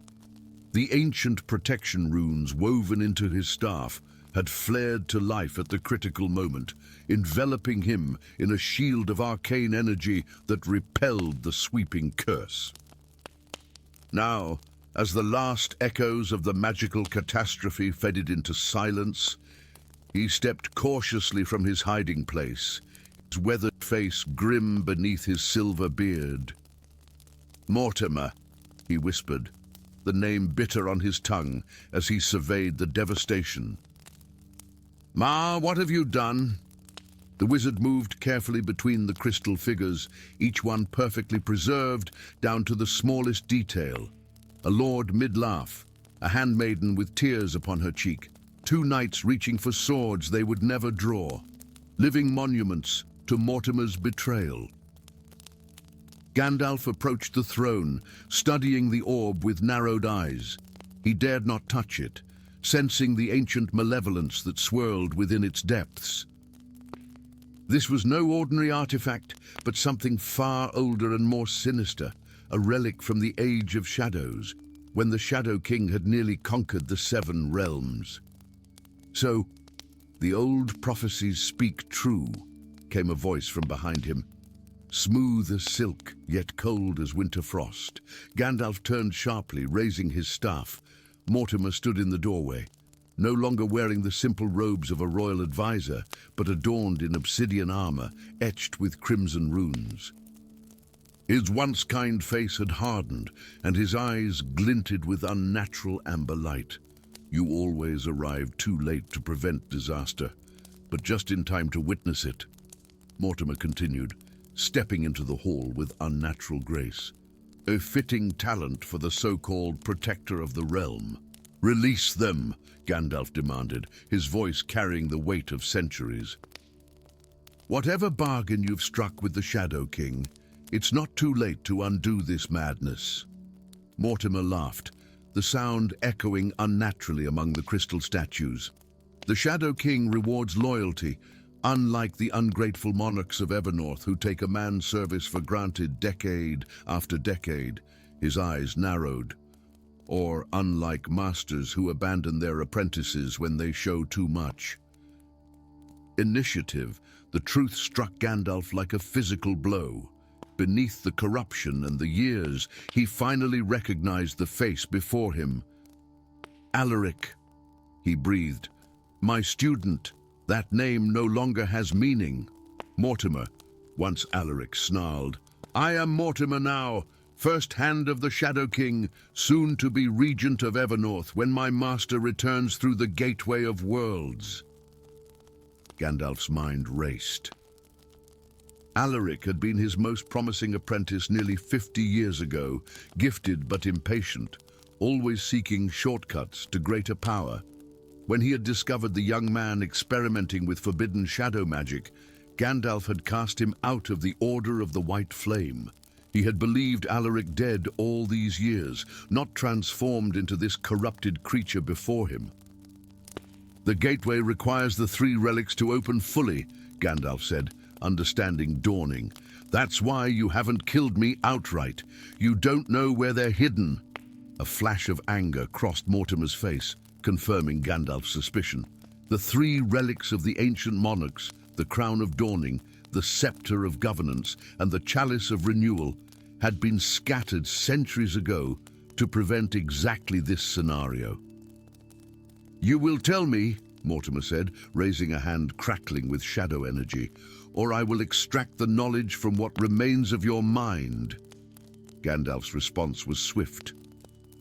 [SPEAKER 1] The ancient protection runes woven into his staff had flared to life at the critical moment, enveloping him in a shield of arcane energy that repelled the sweeping curse. Now, as the last echoes of the magical catastrophe faded into silence, he stepped cautiously from his hiding place, his weathered face grim beneath his silver beard. "Mortimer," he whispered, the name bitter on his tongue as he surveyed the devastation. "Ma, what have you done?" The wizard moved carefully between the crystal figures, each one perfectly preserved down to the smallest detail. A lord mid-laugh, a handmaiden with tears upon her cheek, two knights reaching for swords they would never draw, living monuments to Mortimer's betrayal. Gandalf approached the throne, studying the orb with narrowed eyes. He dared not touch it, sensing the ancient malevolence that swirled within its depths. This was no ordinary artifact, but something far older and more sinister, a relic from the Age of Shadows, when the Shadow King had nearly conquered the 7 realms. "So, the old prophecies speak true," came a voice from behind him. Smooth as silk, yet cold as winter frost. Gandalf turned sharply, raising his staff. Mortimer stood in the doorway, no longer wearing the simple robes of a royal advisor, but adorned in obsidian armor, etched with crimson runes. His once kind face had hardened, and his eyes glinted with unnatural amber light. "You always arrived too late to prevent disaster, but just in time to witness it," Mortimer continued, stepping into the hall with unnatural grace. "A fitting talent for the so-called protector of the realm." "Release them," Gandalf demanded, his voice carrying the weight of centuries. "Whatever bargain you've struck with the Shadow King, it's not too late to undo this madness." Mortimer laughed, the sound echoing unnaturally among the crystal statues. "The Shadow King rewards loyalty, unlike the ungrateful monarchs of Evernorth who take a man's service for granted decade after decade." His eyes narrowed. "Or unlike masters who abandon their apprentices when they show too much." Initiative, the truth struck Gandalf like a physical blow. Beneath the corruption and the years, he finally recognized the face before him. "Alaric," he breathed. "My student. That name no longer has meaning." "Mortimer," once Alaric snarled. "I am Mortimer now, First Hand of the Shadow King, soon to be Regent of Evernorth when my master returns through the Gateway of Worlds." Gandalf's mind raced. Alaric had been his most promising apprentice nearly 50 years ago, gifted but impatient, always seeking shortcuts to greater power. When he had discovered the young man experimenting with forbidden shadow magic, Gandalf had cast him out of the Order of the White Flame. He had believed Alaric dead all these years, not transformed into this corrupted creature before him. "The gateway requires the 3 relics to open fully," Gandalf said, understanding dawning. "That's why you haven't killed me outright. You don't know where they're hidden." A flash of anger crossed Mortimer's face, confirming Gandalf's suspicion. The three relics of the ancient monarchs, the crown of dawning, the scepter of governance, and the chalice of renewal, had been scattered centuries ago to prevent exactly this scenario. "You will tell me," Mortimer said, raising a hand crackling with shadow energy, "or I will extract the knowledge from what remains of your mind." Gandalf's response was swift.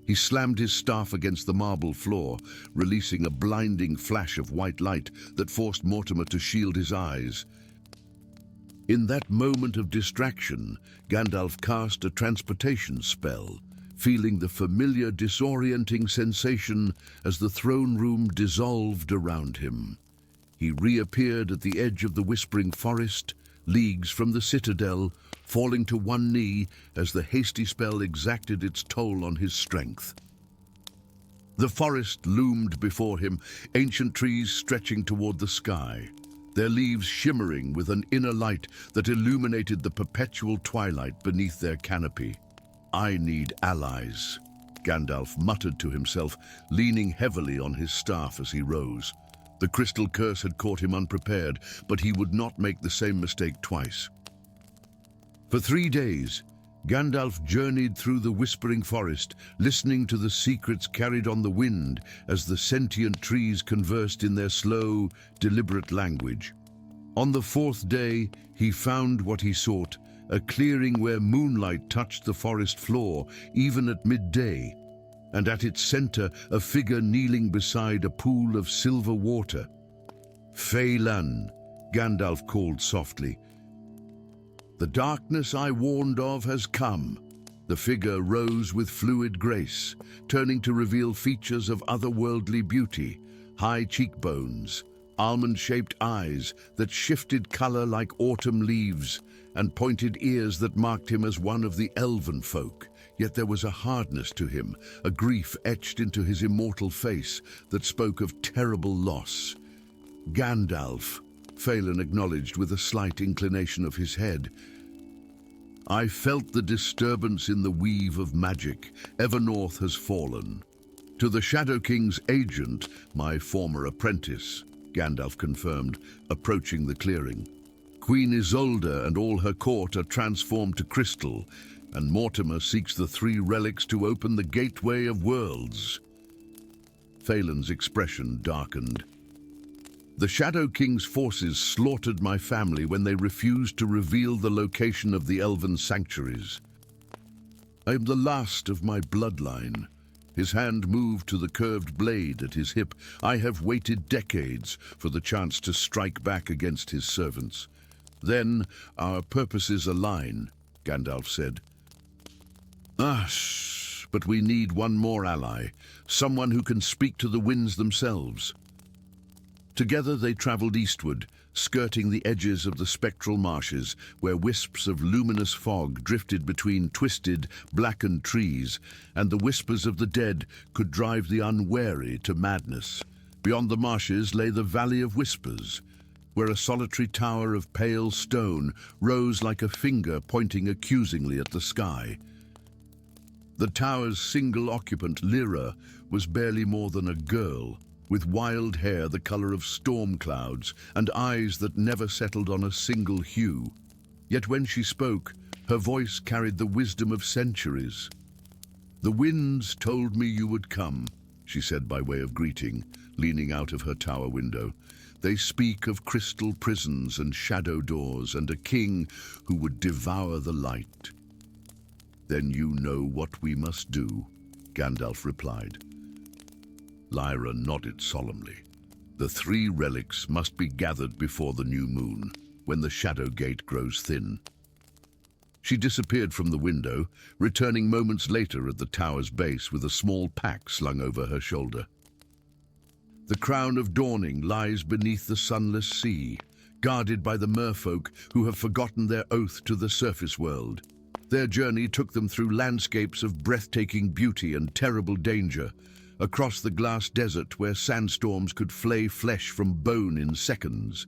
[SPEAKER 1] He slammed his staff against the marble floor, releasing a blinding flash of white light that forced Mortimer to shield his eyes. In that moment of distraction, Gandalf cast a transportation spell, feeling the familiar disorienting sensation as the throne room dissolved around him. He reappeared at the edge of the Whispering Forest, leagues from the citadel, falling to one knee as the hasty spell exacted its toll on his strength. The forest loomed before him, ancient trees stretching toward the sky, their leaves shimmering with an inner light that illuminated the perpetual twilight beneath their canopy. "I need allies," Gandalf muttered to himself, leaning heavily on his staff as he rose. The crystal curse had caught him unprepared, but he would not make the same mistake twice. For 3 days, Gandalf journeyed through the Whispering Forest, listening to the secrets carried on the wind as the sentient trees conversed in their slow, deliberate language. On the 4th day, he found what he sought, a clearing where moonlight touched the forest floor, even at midday, and at its center, a figure kneeling beside a pool of silver water. "Phelan," Gandalf called softly. "The darkness I warned of has come." The figure rose with fluid grace, turning to reveal features of otherworldly beauty, high cheekbones, almond-shaped eyes that shifted color like autumn leaves, and pointed ears that marked him as one of the elven folk. Yet there was a hardness to him, a grief etched into his immortal face that spoke of terrible loss. "Gandalf," Phelan acknowledged with a slight inclination of his head. "I felt the disturbance in the weave of magic. Evernorth has fallen." "To the Shadow King's agent, my former apprentice," Gandalf confirmed, approaching the clearing. "Queen Isolde and all her court are transformed to crystal, and Mortimer seeks the 3 relics to open the gateway of worlds." Phelan's expression darkened. "The Shadow King's forces slaughtered my family when they refused to reveal the location of the elven sanctuaries. I am the last of my bloodline." His hand moved to the curved blade at his hip. "I have waited decades for the chance to strike back against his servants." "Then our purposes align," Gandalf said. But we need one more ally, someone who can speak to the winds themselves." Together they traveled eastward, skirting the edges of the spectral marshes, where wisps of luminous fog drifted between twisted, blackened trees, and the whispers of the dead could drive the unwary to madness. Beyond the marshes lay the Valley of Whispers, where a solitary tower of pale stone rose like a finger pointing accusingly at the sky. The tower's single occupant, Lyra, was barely more than a girl, with wild hair the color of storm clouds and eyes that never settled on a single hue. Yet when she spoke, her voice carried the wisdom of centuries. "The winds told me you would come," she said by way of greeting, leaning out of her tower window. "They speak of crystal prisons and shadow doors and a king who would devour the light." "Then you know what we must do," Gandalf replied. Lyra nodded solemnly. "The 3 relics must be gathered before the new moon, when the shadow gate grows thin." She disappeared from the window, returning moments later at the tower's base with a small pack slung over her shoulder. "The crown of dawning lies beneath the sunless sea, guarded by the merfolk who have forgotten their oath to the surface world. Their journey took them through landscapes of breathtaking beauty and terrible danger, across the glass desert where sandstorms could flay flesh from bone in seconds,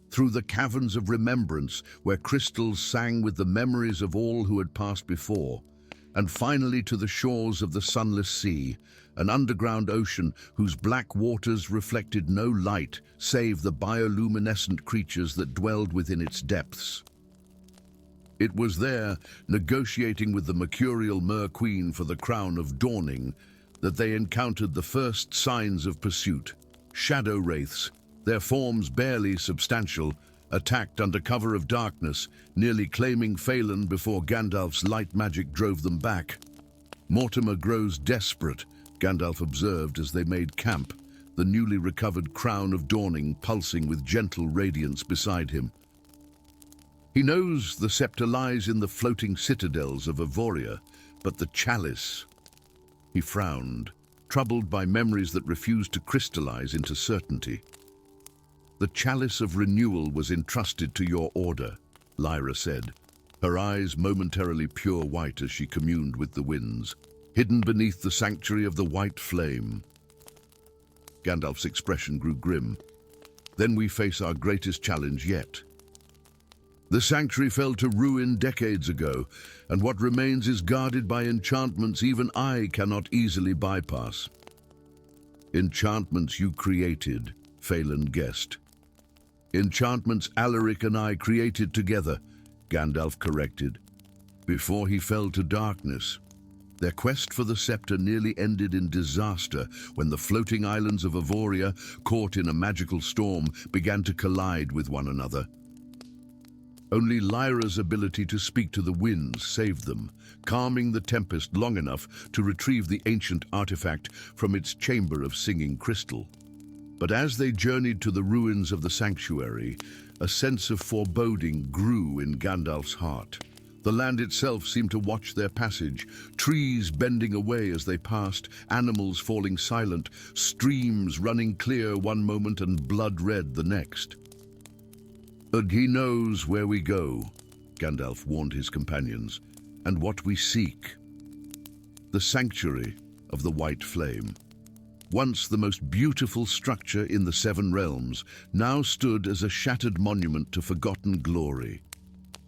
[SPEAKER 1] through the caverns of remembrance where crystals sang with the memories of all who had passed before, and finally to the shores of the sunless sea, an underground ocean whose black waters reflected no light save the bioluminescent creatures that dwelled within its depths. It was there, negotiating with the mercurial Mer Queen for the crown of Dawning, that they encountered the first signs of pursuit. Shadow wraiths, their forms barely substantial, attacked under cover of darkness, nearly claiming Phelan before Gandalf's light magic drove them back. Mortimer grows desperate, Gandalf observed as they made camp, the newly recovered crown of Dawning pulsing with gentle radiance beside him. He knows the scepter lies in the floating citadels of Evoria, but the chalice... He frowned, troubled by memories that refused to crystallize into certainty. The chalice of renewal was entrusted to your order, Lyra said, her eyes momentarily pure white as she communed with the winds, hidden beneath the sanctuary of the white flame. Gandalf's expression grew grim. Then we face our greatest challenge yet. The sanctuary fell to ruin decades ago, and what remains is guarded by enchantments even I cannot easily bypass. Enchantments you created, Phelan guessed. Enchantments Alaric and I created together, Gandalf corrected, before he fell to darkness. Their quest for the scepter nearly ended in disaster when the floating islands of Evoria, caught in a magical storm, began to collide with one another. Only Lyra's ability to speak to the winds saved them, calming the tempest long enough to retrieve the ancient artifact from its chamber of singing crystal. But as they journeyed to the ruins of the sanctuary, a sense of foreboding grew in Gandalf's heart. The land itself seemed to watch their passage, trees bending away as they passed, animals falling silent, streams running clear one moment and blood-red the next. "But he knows where we go," Gandalf warned his companions, "and what we seek." The sanctuary of the White Flame, once the most beautiful structure in the Seven Realms, now stood as a shattered monument to forgotten glory.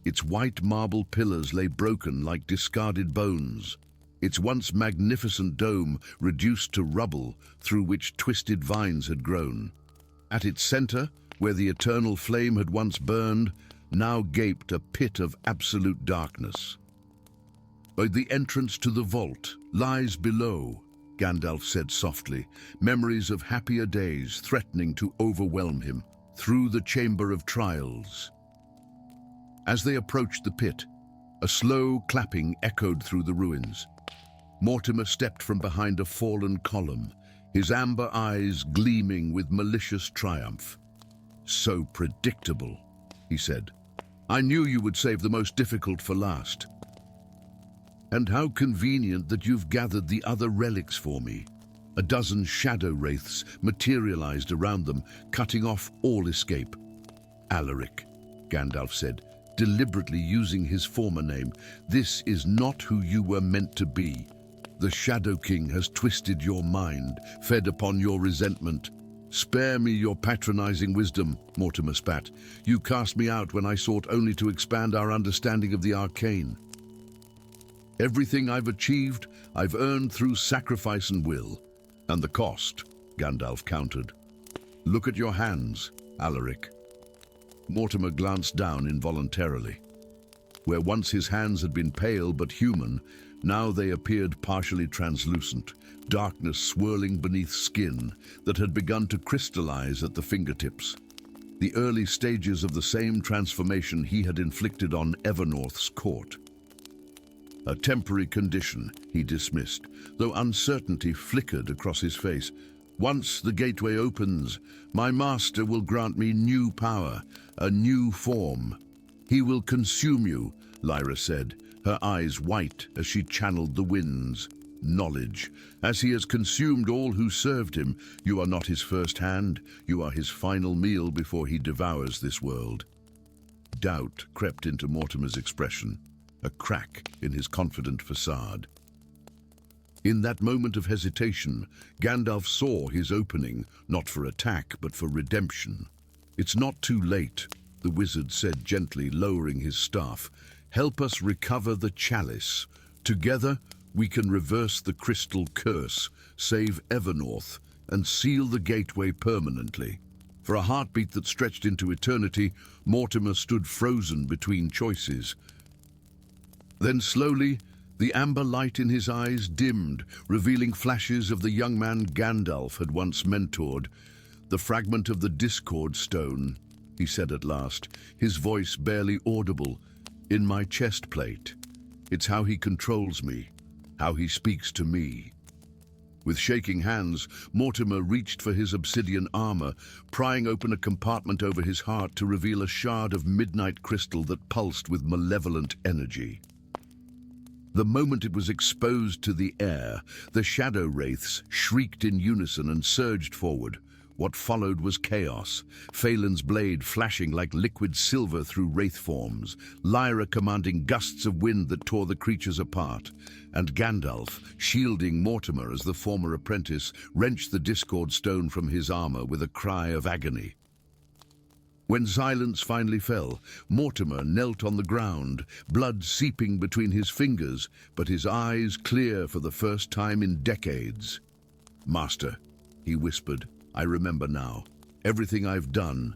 [SPEAKER 1] Its white marble pillars lay broken like discarded bones, its once magnificent dome reduced to rubble through which twisted vines had grown. At its center, where the eternal flame had once burned, now gaped a pit of absolute darkness. "But the entrance to the vault lies below," Gandalf said softly, memories of happier days threatening to overwhelm him, "through the Chamber of Trials." As they approached the pit, a slow clapping echoed through the ruins. Mortimer stepped from behind a fallen column, his amber eyes gleaming with malicious triumph. "So predictable," he said. "I knew you would save the most difficult for last. And how convenient that you've gathered the other relics for me." A dozen shadow wraiths materialized around them, cutting off all escape. "Alaric," Gandalf said, deliberately using his former name, "this is not who you were meant to be. The Shadow King has twisted your mind, fed upon your resentment. Spare me your patronizing wisdom," Mortimer spat. "You cast me out when I sought only to expand our understanding of the Arcane. Everything I've achieved, I've earned through sacrifice and will. And the cost," Gandalf countered. "Look at your hands, Alaric." Mortimer glanced down involuntarily. Where once his hands had been pale but human, now they appeared partially translucent, darkness swirling beneath skin that had begun to crystallize at the fingertips. The early stages of the same transformation he had inflicted on Evernorth's court. A temporary condition, he dismissed, though uncertainty flickered across his face. "Once the gateway opens, my master will grant me new power, a new form. He will consume you," Lyra said, her eyes white as she channeled the winds. "Knowledge. As he has consumed all who served him, you are not his first hand, you are his final meal before he devours this world." Doubt crept into Mortimer's expression, a crack in his confident facade. In that moment of hesitation, Gandalf saw his opening, not for attack, but for redemption. "It's not too late," the wizard said gently, lowering his staff. "Help us recover the chalice. Together, we can reverse the crystal curse, save Evernorth, and seal the gateway permanently. For a heartbeat that stretched into eternity, Mortimer stood frozen between choices. Then slowly, the amber light in his eyes dimmed, revealing flashes of the young man Gandalf had once mentored. "The fragment of the Discord Stone," he said at last, his voice barely audible, "in my chest plate. It's how he controls me, how he speaks to me." With shaking hands, Mortimer reached for his obsidian armor, prying open a compartment over his heart to reveal a shard of midnight crystal that pulsed with malevolent energy. The moment it was exposed to the air, the shadow wraiths shrieked in unison and surged forward. What followed was chaos, Phelan's blade flashing like liquid silver through wraith forms, Lyra commanding gusts of wind that tore the creatures apart, and Gandalf, shielding Mortimer as the former apprentice, wrenched the Discord Stone from his armor with a cry of agony. When silence finally fell, Mortimer knelt on the ground, blood seeping between his fingers, but his eyes clear for the first time in decades. "Master," he whispered, "I remember now. Everything I've done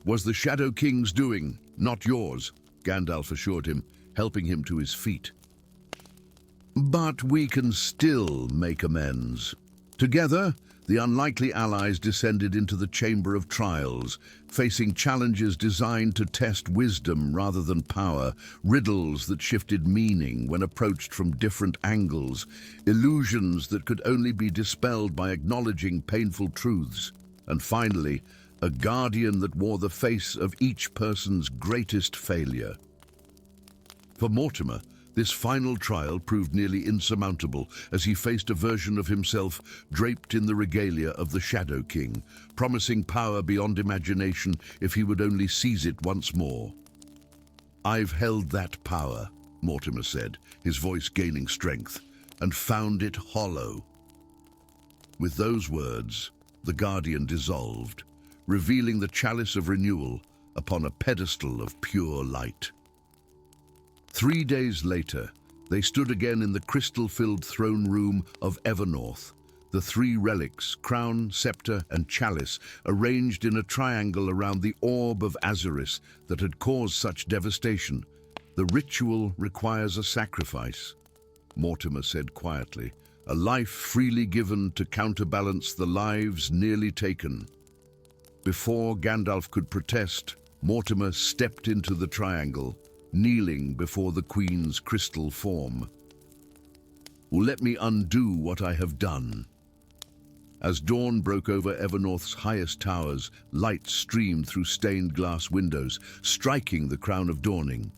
[SPEAKER 1] was the Shadow King's doing, not yours," Gandalf assured him, helping him to his feet. "But we can still make amends." Together, the unlikely allies descended into the Chamber of Trials, facing challenges designed to test wisdom rather than power, riddles that shifted meaning when approached from different angles, illusions that could only be dispelled by acknowledging painful truths, and finally, a guardian that wore the face of each person's greatest failure. For Mortimer, this final trial proved nearly insurmountable as he faced a version of himself draped in the regalia of the Shadow King, promising power beyond imagination if he would only seize it once more. "I've held that power," Mortimer said, his voice gaining strength, "and found it hollow." With those words, the Guardian dissolved, revealing the chalice of renewal upon a pedestal of pure light. 3 days later, they stood again in the crystal-filled throne room of Evernorth, the 3 relics, crown, scepter, and chalice, arranged in a triangle around the orb of Azuris that had caused such devastation. "The ritual requires a sacrifice," Mortimer said quietly, "a life freely given to counterbalance the lives nearly taken." Before Gandalf could protest, Mortimer stepped into the triangle, kneeling before the Queen's crystal form. "Let me undo what I have done." As dawn broke over Evernorth's highest towers, light streamed through stained glass windows, striking the crown of dawning.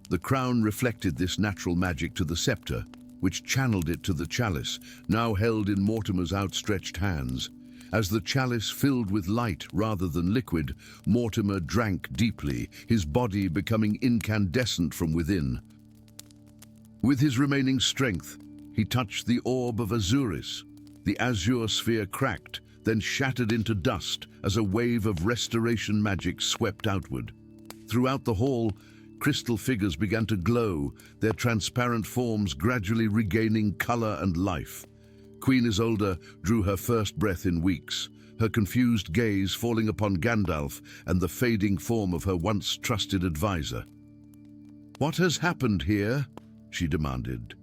[SPEAKER 1] The crown reflected this natural magic to the scepter, which channeled it to the chalice, now held in Mortimer's outstretched hands. As the chalice filled with light rather than liquid, Mortimer drank deeply, his body becoming incandescent from within. With his remaining strength, he touched the orb of Azuris. The azure sphere cracked, then shattered into dust as a wave of restoration magic swept outward. Throughout the hall, crystal figures began to glow, their transparent forms gradually regaining color and life. Queen Isolde drew her first breath in weeks, her confused gaze falling upon Gandalf and the fading form of her once trusted advisor. "What has happened here?" she demanded.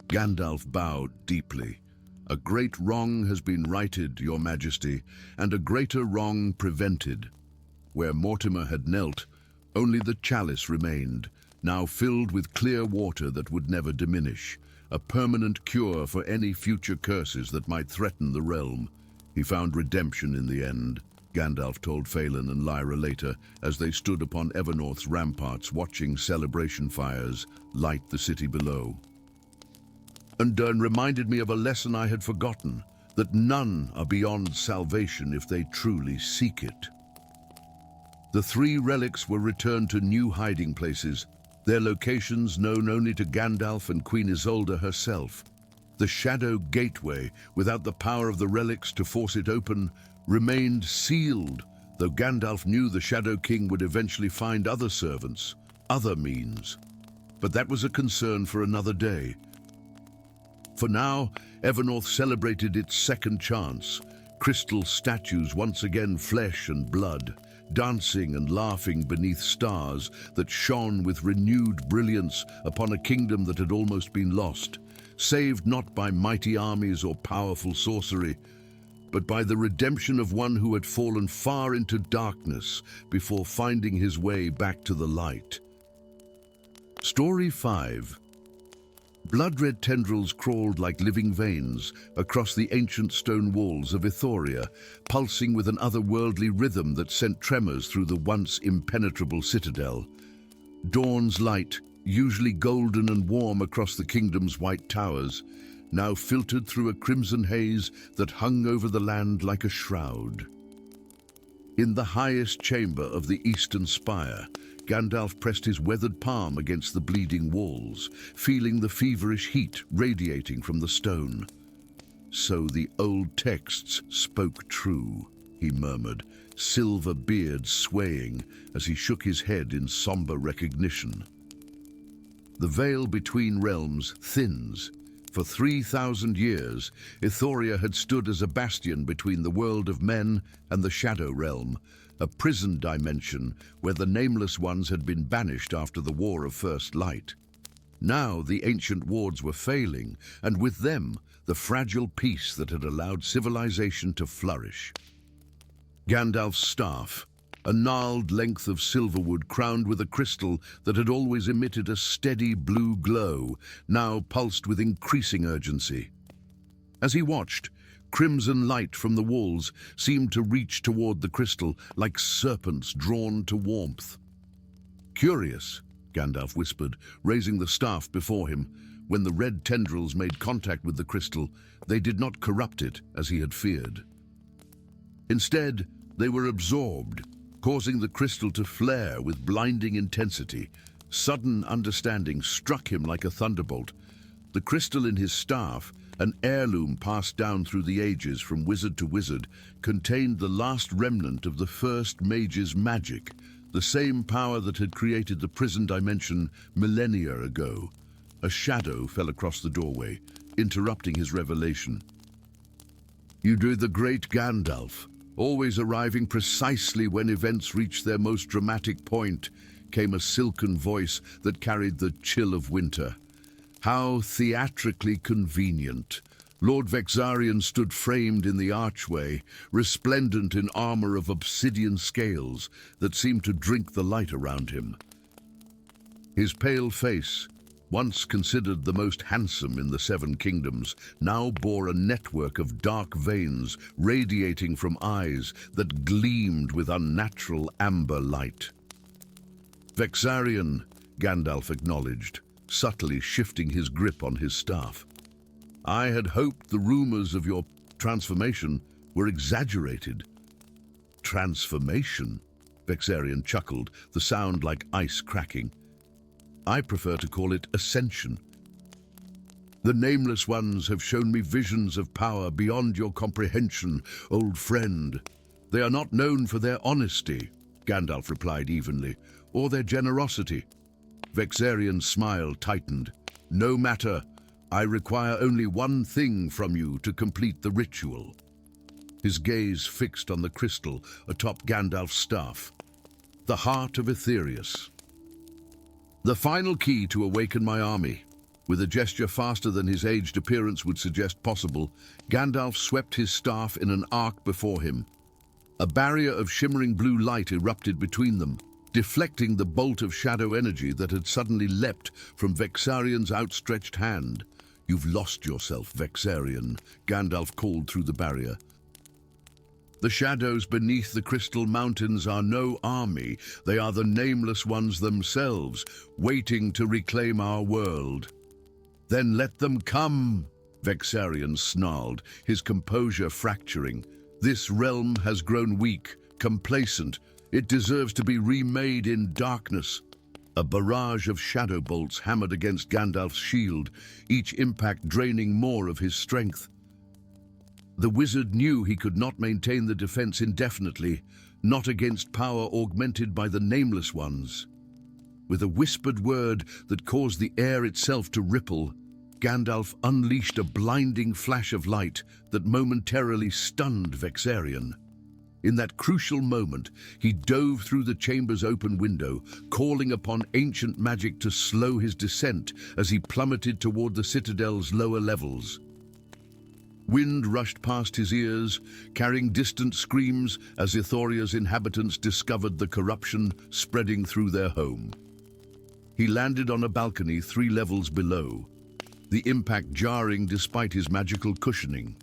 [SPEAKER 1] Gandalf bowed deeply. "A great wrong has been righted, Your Majesty, and a greater wrong prevented." Where Mortimer had knelt, only the chalice remained, now filled with clear water that would never diminish, a permanent cure for any future curses that might threaten the realm. He found redemption in the end, Gandalf told Phelan and Lyra later, as they stood upon Evernorth's ramparts watching celebration fires light the city below. "And reminded me of a lesson I had forgotten, that none are beyond salvation if they truly seek it." The 3 relics were returned to new hiding places, their locations known only to Gandalf and Queen Isolde herself. The Shadow Gateway, without the power of the relics to force it open, remained sealed, though Gandalf knew the Shadow King would eventually find other servants, other means. But that was a concern for another day. For now, Evernorth celebrated its second chance. Crystal statues, once again flesh and blood, dancing and laughing beneath stars that shone with renewed brilliance upon a kingdom that had almost been lost, saved not by mighty armies or powerful sorcery, but by the redemption of one who had fallen far into darkness before finding his way back to the light. Story 5. Blood-red tendrils crawled like living veins across the ancient stone walls of Ithoria, pulsing with an otherworldly rhythm that sent tremors through the once impenetrable citadel. Dawn's light, usually golden and warm across the kingdom's white towers, now filtered through a crimson haze that hung over the land like a shroud. In the highest chamber of the eastern spire, Gandalf pressed his weathered palm against the bleeding walls, feeling the feverish heat radiating from the stone. "So the old texts spoke true," he murmured, silver beard swaying as he shook his head in somber recognition. The veil between realms thins. For 3,000 years, Ithoria had stood as a bastion between the world of men and the Shadow Realm, a prison dimension where the Nameless Ones had been banished after the War of First Light. Now the ancient wards were failing, and with them, the fragile peace that had allowed civilization to flourish. Gandalf's staff, a gnarled length of silverwood crowned with a crystal that had always emitted a steady blue glow, now pulsed with increasing urgency. As he watched, crimson light from the walls seemed to reach toward the crystal like serpents drawn to warmth. "Curious," Gandalf whispered, raising the staff before him. When the red tendrils made contact with the crystal, they did not corrupt it as he had feared. Instead, they were absorbed, causing the crystal to flare with blinding intensity. Sudden understanding struck him like a thunderbolt. The crystal in his staff, an heirloom passed down through the ages from wizard to wizard, contained the last remnant of the first mage's magic, the same power that had created the prison dimension millennia ago. A shadow fell across the doorway, interrupting his revelation. "You do the great Gandalf, always arriving precisely when events reach their most dramatic point," came a silken voice that carried the chill of winter. How theatrically convenient. Lord Vexarian stood framed in the archway, resplendent in armor of obsidian scales that seemed to drink the light around him. His pale face, once considered the most handsome in the Seven Kingdoms, now bore a network of dark veins radiating from eyes that gleamed with unnatural amber light. "Vexarian," Gandalf acknowledged, subtly shifting his grip on his staff. "I had hoped the rumors of your transformation were exaggerated." "Transformation?" Vexarian chuckled, the sound like ice cracking. "I prefer to call it ascension. The Nameless Ones have shown me visions of power beyond your comprehension, old friend. They are not known for their honesty," Gandalf replied evenly, "or their generosity." Vexarian's smile tightened. "No matter. I require only one thing from you to complete the ritual." His gaze fixed on the crystal atop Gandalf's staff. "The heart of Itherius. The final key to awaken my army." With a gesture faster than his aged appearance would suggest possible, Gandalf swept his staff in an arc before him. A barrier of shimmering blue light erupted between them, deflecting the bolt of shadow energy that had suddenly leapt from Vexarian's outstretched hand. "You've lost yourself, Vexarian," Gandalf called through the barrier. "The shadows beneath the crystal mountains are no army. They are the Nameless Ones themselves, waiting to reclaim our world." "Then let them come," Vexarian snarled, his composure fracturing. "This realm has grown weak, complacent. It deserves to be remade in darkness." A barrage of shadow bolts hammered against Gandalf's shield, each impact draining more of his strength. The wizard knew he could not maintain the defense indefinitely, not against power augmented by the Nameless Ones. With a whispered word that caused the air itself to ripple, Gandalf unleashed a blinding flash of light that momentarily stunned Vexarion. In that crucial moment, he dove through the chamber's open window, calling upon ancient magic to slow his descent as he plummeted toward the citadel's lower levels. Wind rushed past his ears, carrying distant screams as Ithoria's inhabitants discovered the corruption spreading through their home. He landed on a balcony 3 levels below, the impact jarring despite his magical cushioning.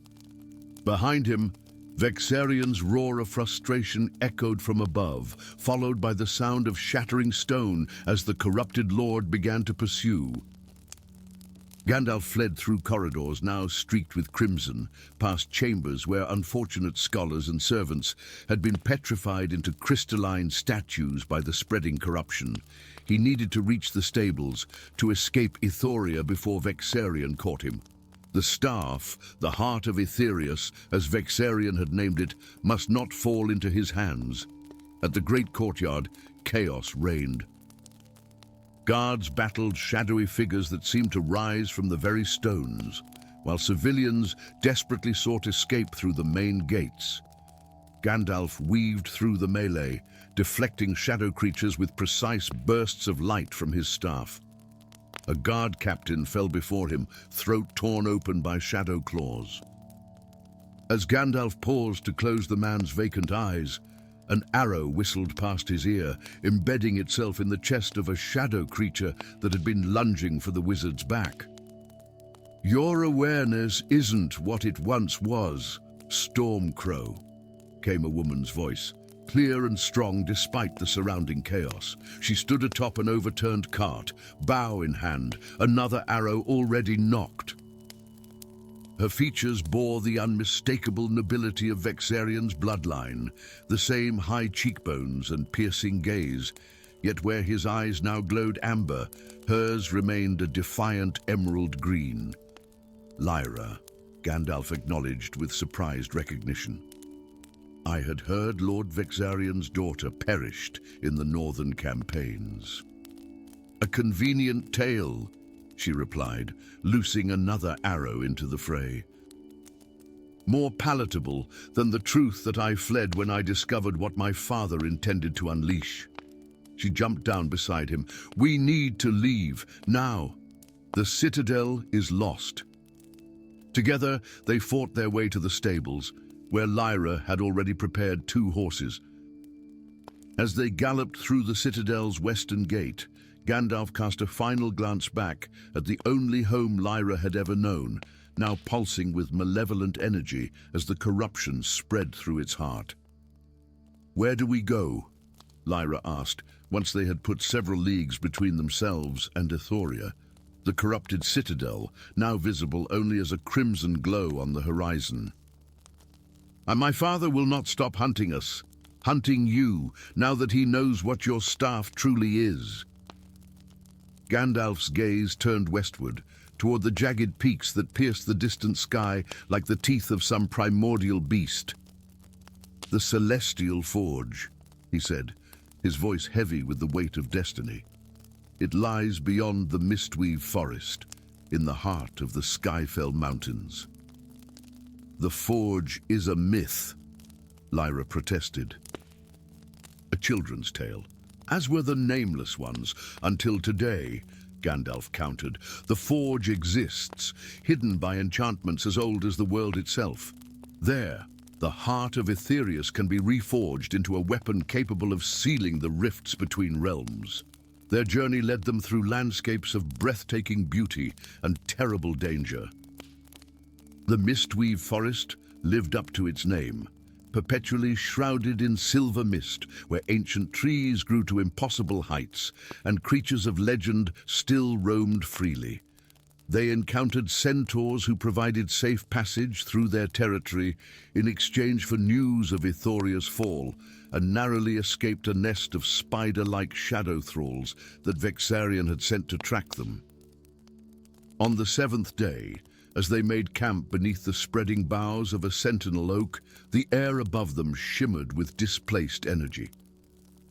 [SPEAKER 1] Behind him, Vexarion's roar of frustration echoed from above, followed by the sound of shattering stone as the corrupted lord began to pursue. Gandalf fled through corridors now streaked with crimson, past chambers where unfortunate scholars and servants had been petrified into crystalline statues by the spreading corruption. He needed to reach the stables, to escape Ithoria before Vexarion caught him. The staff, the heart of Itherius, as Vexarion had named it, must not fall into his hands. At the great courtyard, chaos reigned. Guards battled shadowy figures that seemed to rise from the very stones, while civilians desperately sought escape through the main gates. Gandalf weaved through the melee, deflecting shadow creatures with precise bursts of light from his staff. A guard captain fell before him, throat torn open by shadow claws. As Gandalf paused to close the man's vacant eyes, an arrow whistled past his ear, embedding itself in the chest of a shadow creature that had been lunging for the wizard's back. "Your awareness isn't what it once was, Stormcrow," came a woman's voice, clear and strong despite the surrounding chaos. She stood atop an overturned cart, bow in hand, another arrow already nocked. Her features bore the unmistakable nobility of Vexarion's bloodline, the same high cheekbones and piercing gaze, yet where his eyes now glowed amber, hers remained a defiant emerald green. "Lyra," Gandalf acknowledged with surprised recognition. "I had heard Lord Vexarion's daughter perished in the northern campaigns." "A convenient tale," she replied, loosing another arrow into the fray. "More palatable than the truth that I fled when I discovered what my father intended to unleash." She jumped down beside him. "We need to leave, now. The citadel is lost." Together, they fought their way to the stables, where Lyra had already prepared 2 horses. As they galloped through the citadel's western gate, Gandalf cast a final glance back at the only home Lyra had ever known, now pulsing with malevolent energy as the corruption spread through its heart. "Where do we go?" Lyra asked, once they had put several leagues between themselves and Ithoria, the corrupted citadel, now visible only as a crimson glow on the horizon. "And my father will not stop hunting us, hunting you, now that he knows what your staff truly is." Gandalf's gaze turned westward, toward the jagged peaks that pierced the distant sky like the teeth of some primordial beast. "The Celestial Forge," he said, his voice heavy with the weight of destiny. "It lies beyond the Mistweave Forest, in the heart of the Skyfell Mountains." "The Forge is a myth," Lyra protested. "A children's tale, as were the Nameless Ones, until today," Gandalf countered. "The Forge exists, hidden by enchantments as old as the world itself. There, the heart of Itherius can be reforged into a weapon capable of sealing the rifts between realms." Their journey led them through landscapes of breathtaking beauty and terrible danger. The Mistweave Forest lived up to its name, perpetually shrouded in silver mist, where ancient trees grew to impossible heights, and creatures of legend still roamed freely. They encountered centaurs who provided safe passage through their territory in exchange for news of Ithoria's fall, and narrowly escaped a nest of spider-like shadow thralls that Vexarion had sent to track them. On the 7th day, as they made camp beneath the spreading boughs of a sentinel oak, the air above them shimmered with displaced energy.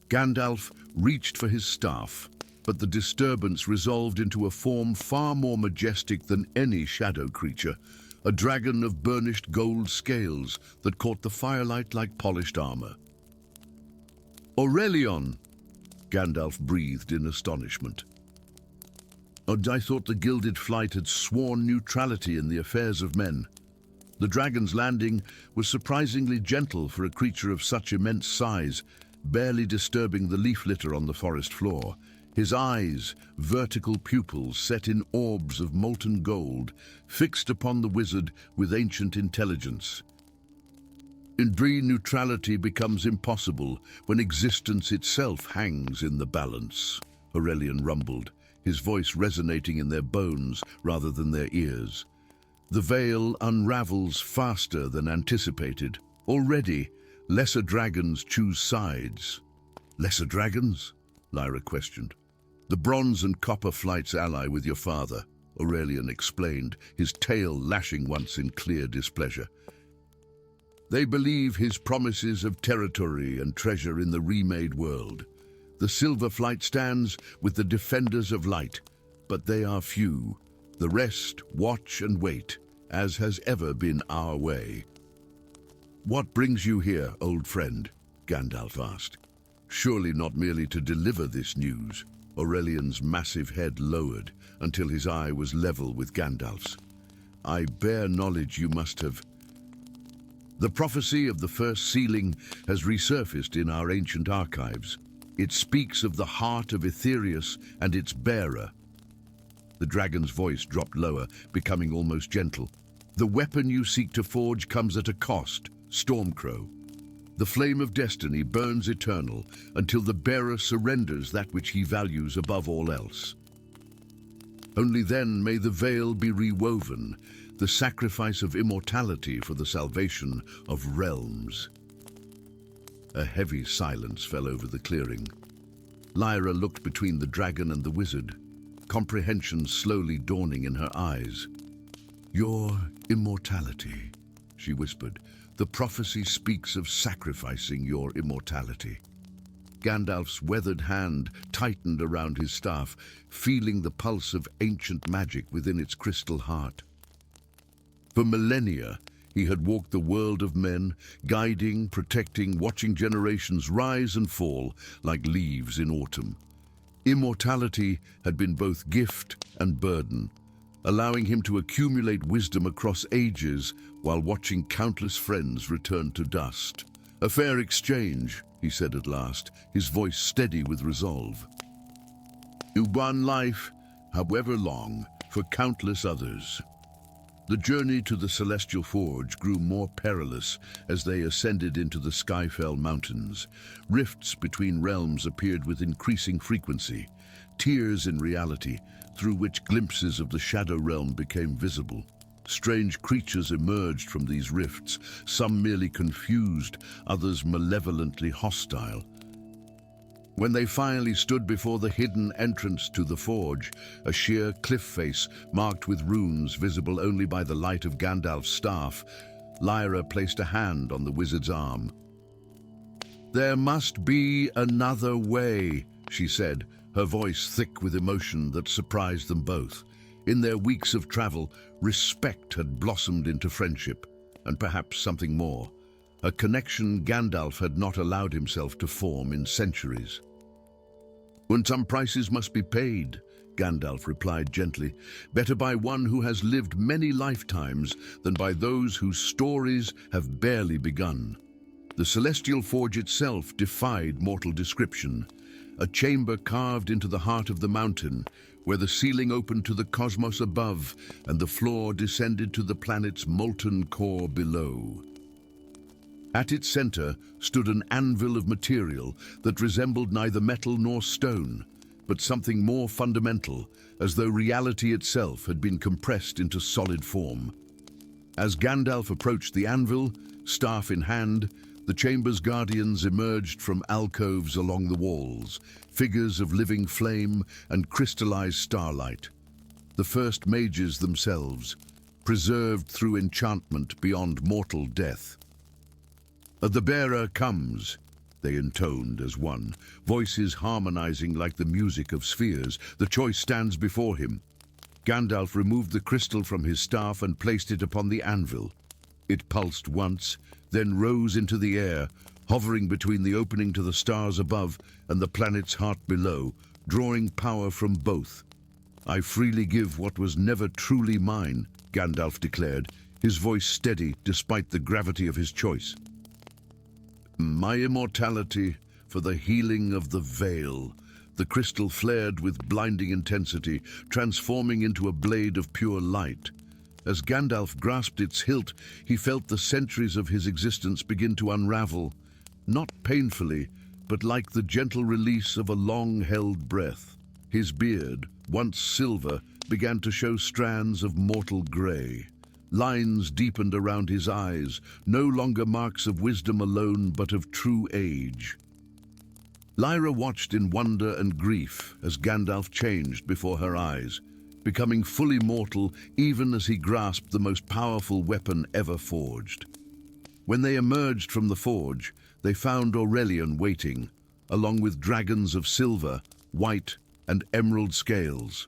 [SPEAKER 1] Gandalf reached for his staff, but the disturbance resolved into a form far more majestic than any shadow creature, a dragon of burnished gold scales that caught the firelight like polished armor. "Aurelion!" Gandalf breathed in astonishment. "And I thought the gilded flight had sworn neutrality in the affairs of men." The dragon's landing was surprisingly gentle for a creature of such immense size, barely disturbing the leaf litter on the forest floor. His eyes, vertical pupils set in orbs of molten gold, fixed upon the wizard with ancient intelligence. "Indeed, neutrality becomes impossible when existence itself hangs in the balance," Aurelion rumbled, his voice resonating in their bones rather than their ears. The veil unravels faster than anticipated. Already, lesser dragons choose sides. "Lesser dragons?" Lyra questioned. "The bronze and copper flights ally with your father," Aurelion explained, his tail lashing once in clear displeasure. "They believe his promises of territory and treasure in the remade world. The silver flight stands with the defenders of light, but they are few. The rest watch and wait, as has ever been our way." "What brings you here, old friend?" Gandalf asked. "Surely not merely to deliver this news." Aurelion's massive head lowered until his eye was level with Gandalf's. "I bear knowledge you must have." "The prophecy of the first sealing has resurfaced in our ancient archives. It speaks of the heart of Etherius and its bearer." The dragon's voice dropped lower, becoming almost gentle. "The weapon you seek to forge comes at a cost, Stormcrow. The flame of destiny burns eternal until the bearer surrenders that which he values above all else. Only then may the veil be rewoven, the sacrifice of immortality for the salvation of realms." A heavy silence fell over the clearing. Lyra looked between the dragon and the wizard, comprehension slowly dawning in her eyes. "Your immortality," she whispered. "The prophecy speaks of sacrificing your immortality." Gandalf's weathered hand tightened around his staff, feeling the pulse of ancient magic within its crystal heart. For millennia, he had walked the world of men, guiding, protecting, watching generations rise and fall like leaves in autumn. Immortality had been both gift and burden, allowing him to accumulate wisdom across ages while watching countless friends return to dust. "A fair exchange," he said at last, his voice steady with resolve. "One life, however long, for countless others." The journey to the Celestial Forge grew more perilous as they ascended into the Skyfell Mountains. Rifts between realms appeared with increasing frequency, tiers in reality, through which glimpses of the Shadow Realm became visible. Strange creatures emerged from these rifts, some merely confused, others malevolently hostile. When they finally stood before the hidden entrance to the forge, a sheer cliff face marked with runes visible only by the light of Gandalf's staff, Lyra placed a hand on the wizard's arm. "There must be another way," she said, her voice thick with emotion that surprised them both. In their weeks of travel, respect had blossomed into friendship, and perhaps something more. A connection Gandalf had not allowed himself to form in centuries. "When some prices must be paid," Gandalf replied gently. "Better by one who has lived many lifetimes than by those whose stories have barely begun." The Celestial Forge itself defied mortal description. A chamber carved into the heart of the mountain, where the ceiling opened to the cosmos above and the floor descended to the planet's molten core below. At its center stood an anvil of material that resembled neither metal nor stone, but something more fundamental, as though reality itself had been compressed into solid form. As Gandalf approached the anvil, staff in hand, the chamber's guardians emerged from alcoves along the walls, figures of living flame and crystallized starlight. The first mages themselves, preserved through enchantment beyond mortal death. "The bearer comes," they intoned as one, voices harmonizing like the music of spheres. The choice stands before him. Gandalf removed the crystal from his staff and placed it upon the anvil. It pulsed once, then rose into the air, hovering between the opening to the stars above and the planet's heart below, drawing power from both. "I freely give what was never truly mine," Gandalf declared, his voice steady despite the gravity of his choice. "My immortality for the healing of the Vale." The crystal flared with blinding intensity, transforming into a blade of pure light. As Gandalf grasped its hilt, he felt the centuries of his existence begin to unravel, not painfully, but like the gentle release of a long-held breath. His beard, once silver, began to show strands of mortal grey. Lines deepened around his eyes, no longer marks of wisdom alone, but of true age. Lyra watched in wonder and grief as Gandalf changed before her eyes, becoming fully mortal even as he grasped the most powerful weapon ever forged. When they emerged from the forge, they found Aurelian waiting, along with dragons of silver, white, and emerald scales.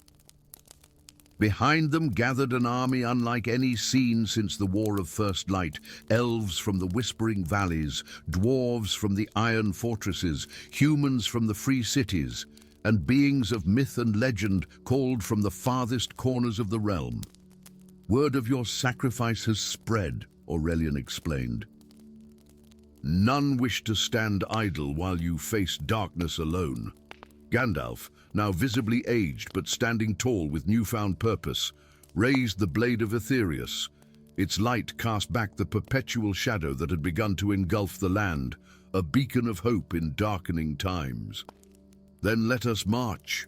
[SPEAKER 1] Behind them gathered an army unlike any seen since the War of First Light. Elves from the Whispering Valleys, dwarves from the Iron Fortresses, humans from the Free Cities, and beings of myth and legend called from the farthest corners of the realm. "Word of your sacrifice has spread," Aurelian explained. "None wish to stand idle while you face darkness alone." Gandalf, now visibly aged but standing tall with newfound purpose, raised the blade of Aetherius. Its light cast back the perpetual shadow that had begun to engulf the land, a beacon of hope in darkening times. "Then let us march,"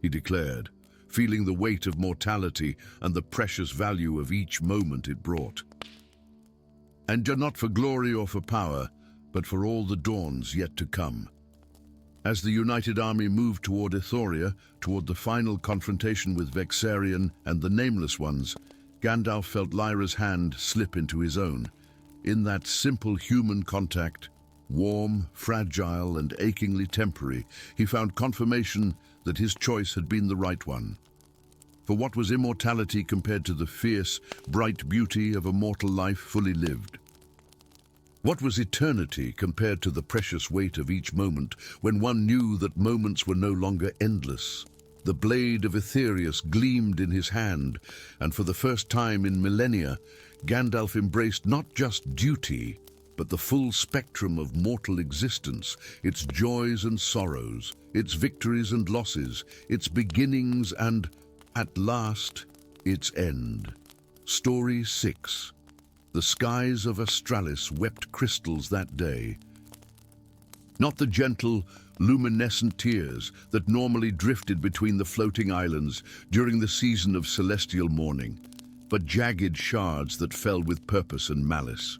[SPEAKER 1] he declared, feeling the weight of mortality and the precious value of each moment it brought. "And not for glory or for power, but for all the dawns yet to come." As the united army moved toward Euphoria, toward the final confrontation with Vexarian and the Nameless Ones, Gandalf felt Lyra's hand slip into his own. In that simple human contact, warm, fragile, and achingly temporary, he found confirmation that his choice had been the right one. For what was immortality compared to the fierce, bright beauty of a mortal life fully lived? What was eternity compared to the precious weight of each moment when one knew that moments were no longer endless? The blade of Aetherius gleamed in his hand, and for the first time in millennia, Gandalf embraced not just duty, but the full spectrum of mortal existence, its joys and sorrows, its victories and losses, its beginnings and, at last, its end. Story 6. The skies of Australis wept crystals that day. Not the gentle, luminescent tears that normally drifted between the floating islands during the season of celestial mourning, but jagged shards that fell with purpose and malice.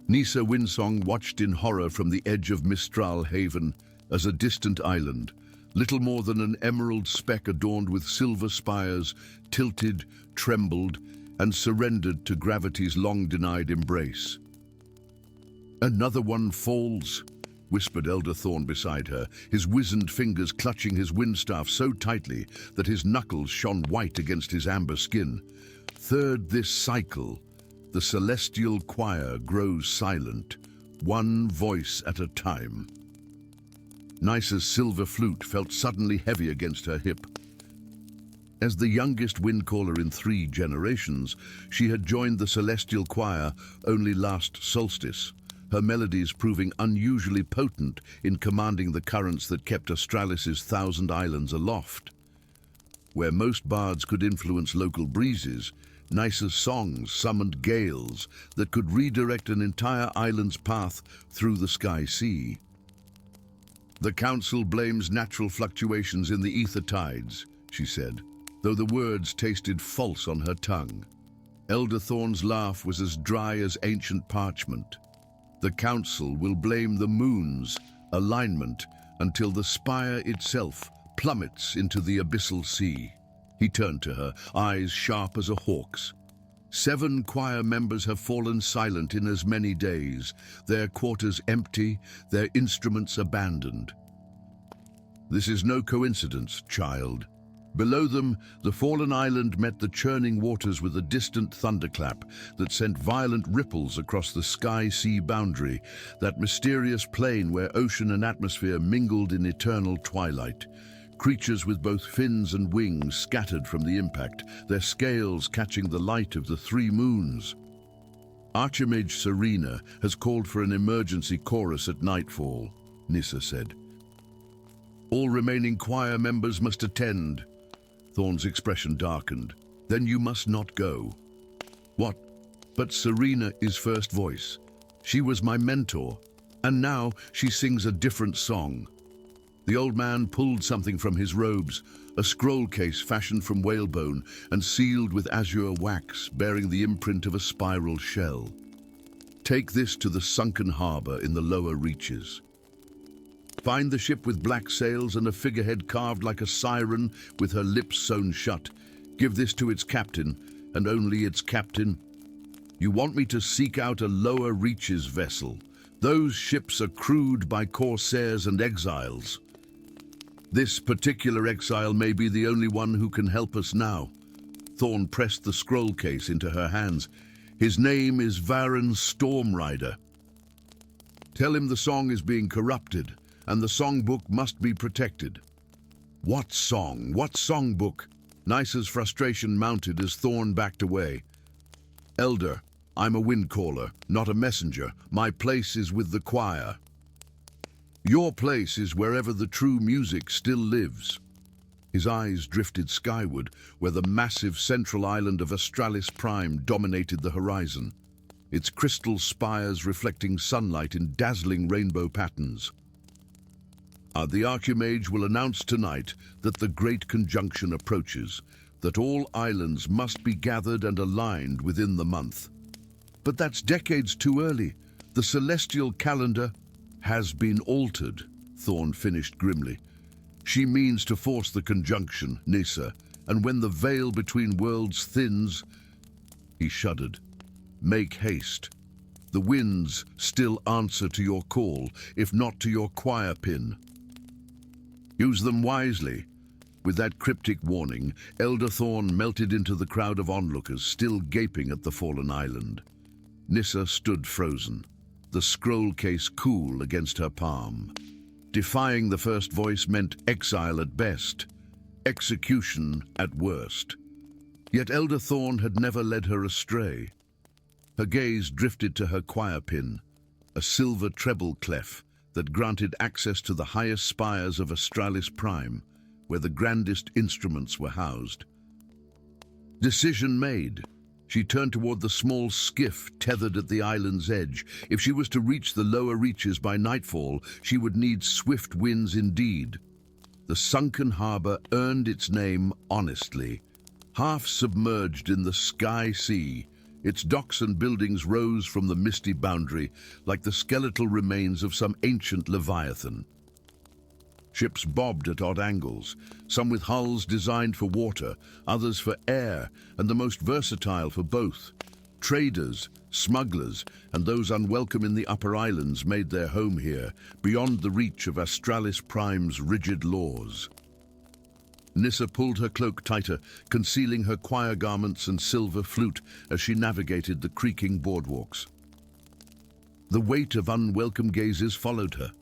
[SPEAKER 1] Nisa Windsong watched in horror from the edge of Mistral Haven as a distant island, little more than an emerald speck adorned with silver spires, tilted, trembled, and surrendered to gravity's long-denied embrace. "Another one falls," whispered Elder Thorn beside her, his wizened fingers clutching his windstaff so tightly that his knuckles shone white against his amber skin. "Third this cycle, the celestial choir grows silent, one voice at a time." Nisa's silver flute felt suddenly heavy against her hip. As the youngest windcaller in 3 generations, she had joined the celestial choir only last solstice, her melodies proving unusually potent in commanding the currents that kept Australis's 1,000 islands aloft. Where most bards could influence local breezes, Nisa's songs summoned gales that could redirect an entire island's path through the sky sea. "The Council blames natural fluctuations in the ether tides," she said, though the words tasted false on her tongue. Elder Thorn's laugh was as dry as ancient parchment. "The Council will blame the moon's alignment until the spire itself plummets into the abyssal sea." He turned to her, eyes sharp as a hawk's. 7 choir members have fallen silent in as many days, their quarters empty, their instruments abandoned. This is no coincidence, child. Below them, the fallen island met the churning waters with a distant thunderclap that sent violent ripples across the sky-sea boundary, that mysterious plane where ocean and atmosphere mingled in eternal twilight. Creatures with both fins and wings scattered from the impact, their scales catching the light of the 3 moons. Archmage Serena has called for an emergency chorus at nightfall, Nissa said. All remaining choir members must attend. Thorn's expression darkened. Then you must not go. What? But Serena is first voice. She was my mentor, and now she sings a different song. The old man pulled something from his robes, a scroll case fashioned from whalebone and sealed with azure wax, bearing the imprint of a spiral shell. Take this to the sunken harbor in the lower reaches. Find the ship with black sails and a figurehead carved like a siren with her lips sewn shut. Give this to its captain, and only its captain. You want me to seek out a lower reaches vessel. Those ships are crewed by corsairs and exiles. This particular exile may be the only one who can help us now. Thorn pressed the scroll case into her hands. His name is Varen Stormrider. Tell him the song is being corrupted, and the songbook must be protected. What song? What songbook? Nissa's frustration mounted as Thorn backed away. Elder, I'm a windcaller, not a messenger. My place is with the choir. Your place is wherever the true music still lives. His eyes drifted skyward, where the massive central island of Australis Prime dominated the horizon, its crystal spires reflecting sunlight in dazzling rainbow patterns. The Archimage will announce tonight that the Great Conjunction approaches, that all islands must be gathered and aligned within the month. But that's decades too early. The celestial calendar has been altered, Thorn finished grimly. She means to force the conjunction, Nissa, and when the veil between worlds thins, he shuddered. Make haste. The winds still answer to your call, if not to your choir pin. Use them wisely. With that cryptic warning, Elder Thorn melted into the crowd of onlookers, still gaping at the fallen island. Nissa stood frozen, the scroll case cool against her palm. Defying the first voice meant exile at best, execution at worst. Yet Elder Thorn had never led her astray. Her gaze drifted to her choir pin, a silver treble clef that granted access to the highest spires of Australis Prime, where the grandest instruments were housed. Decision made. She turned toward the small skiff tethered at the island's edge. If she was to reach the lower reaches by nightfall, she would need swift winds indeed. The sunken harbor earned its name honestly. Half submerged in the sky sea, its docks and buildings rose from the misty boundary like the skeletal remains of some ancient leviathan. Ships bobbed at odd angles, some with hulls designed for water, others for air, and the most versatile for both. Traders, smugglers, and those unwelcome in the upper islands made their home here, beyond the reach of Australis Prime's rigid laws. Nissa pulled her cloak tighter, concealing her choir garments and silver flute as she navigated the creaking boardwalks. The weight of unwelcome gazes followed her.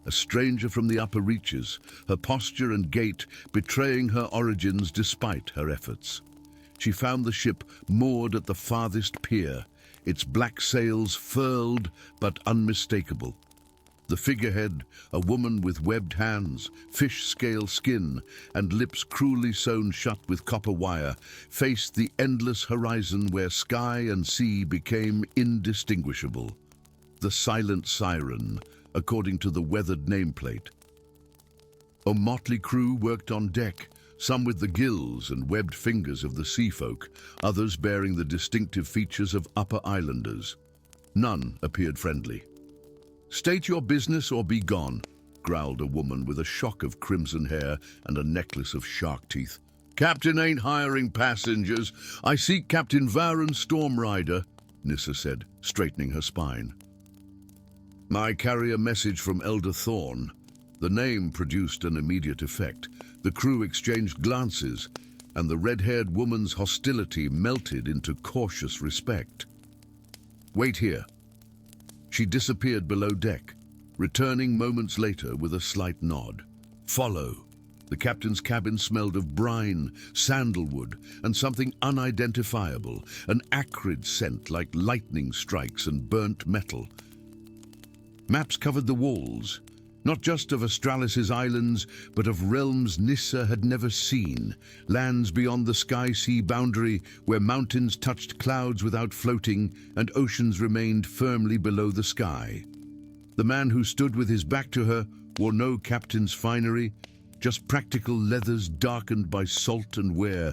[SPEAKER 1] A stranger from the upper reaches, her posture and gait betraying her origins despite her efforts. She found the ship moored at the farthest pier, its black sails furled but unmistakable. The figurehead, a woman with webbed hands, fish-scale skin, and lips cruelly sewn shut with copper wire, faced the endless horizon where sky and sea became indistinguishable. The Silent Siren, according to the weathered nameplate. A motley crew worked on deck, some with the gills and webbed fingers of the sea folk, others bearing the distinctive features of upper islanders. None appeared friendly. "State your business or be gone," growled a woman with a shock of crimson hair and a necklace of shark teeth. Captain ain't hiring passengers. I seek Captain Varen Stormrider, Nissa said, straightening her spine. I carry a message from Elder Thorn. The name produced an immediate effect. The crew exchanged glances, and the red-haired woman's hostility melted into cautious respect. Wait here. She disappeared below deck, returning moments later with a slight nod. Follow. The captain's cabin smelled of brine, sandalwood, and something unidentifiable, an acrid scent like lightning strikes and burnt metal. Maps covered the walls, not just of Astralis's islands, but of realms Nissa had never seen, lands beyond the sky-sea boundary where mountains touched clouds without floating and oceans remained firmly below the sky. The man who stood with his back to her wore no captain's finery, just practical leathers darkened by salt and wear.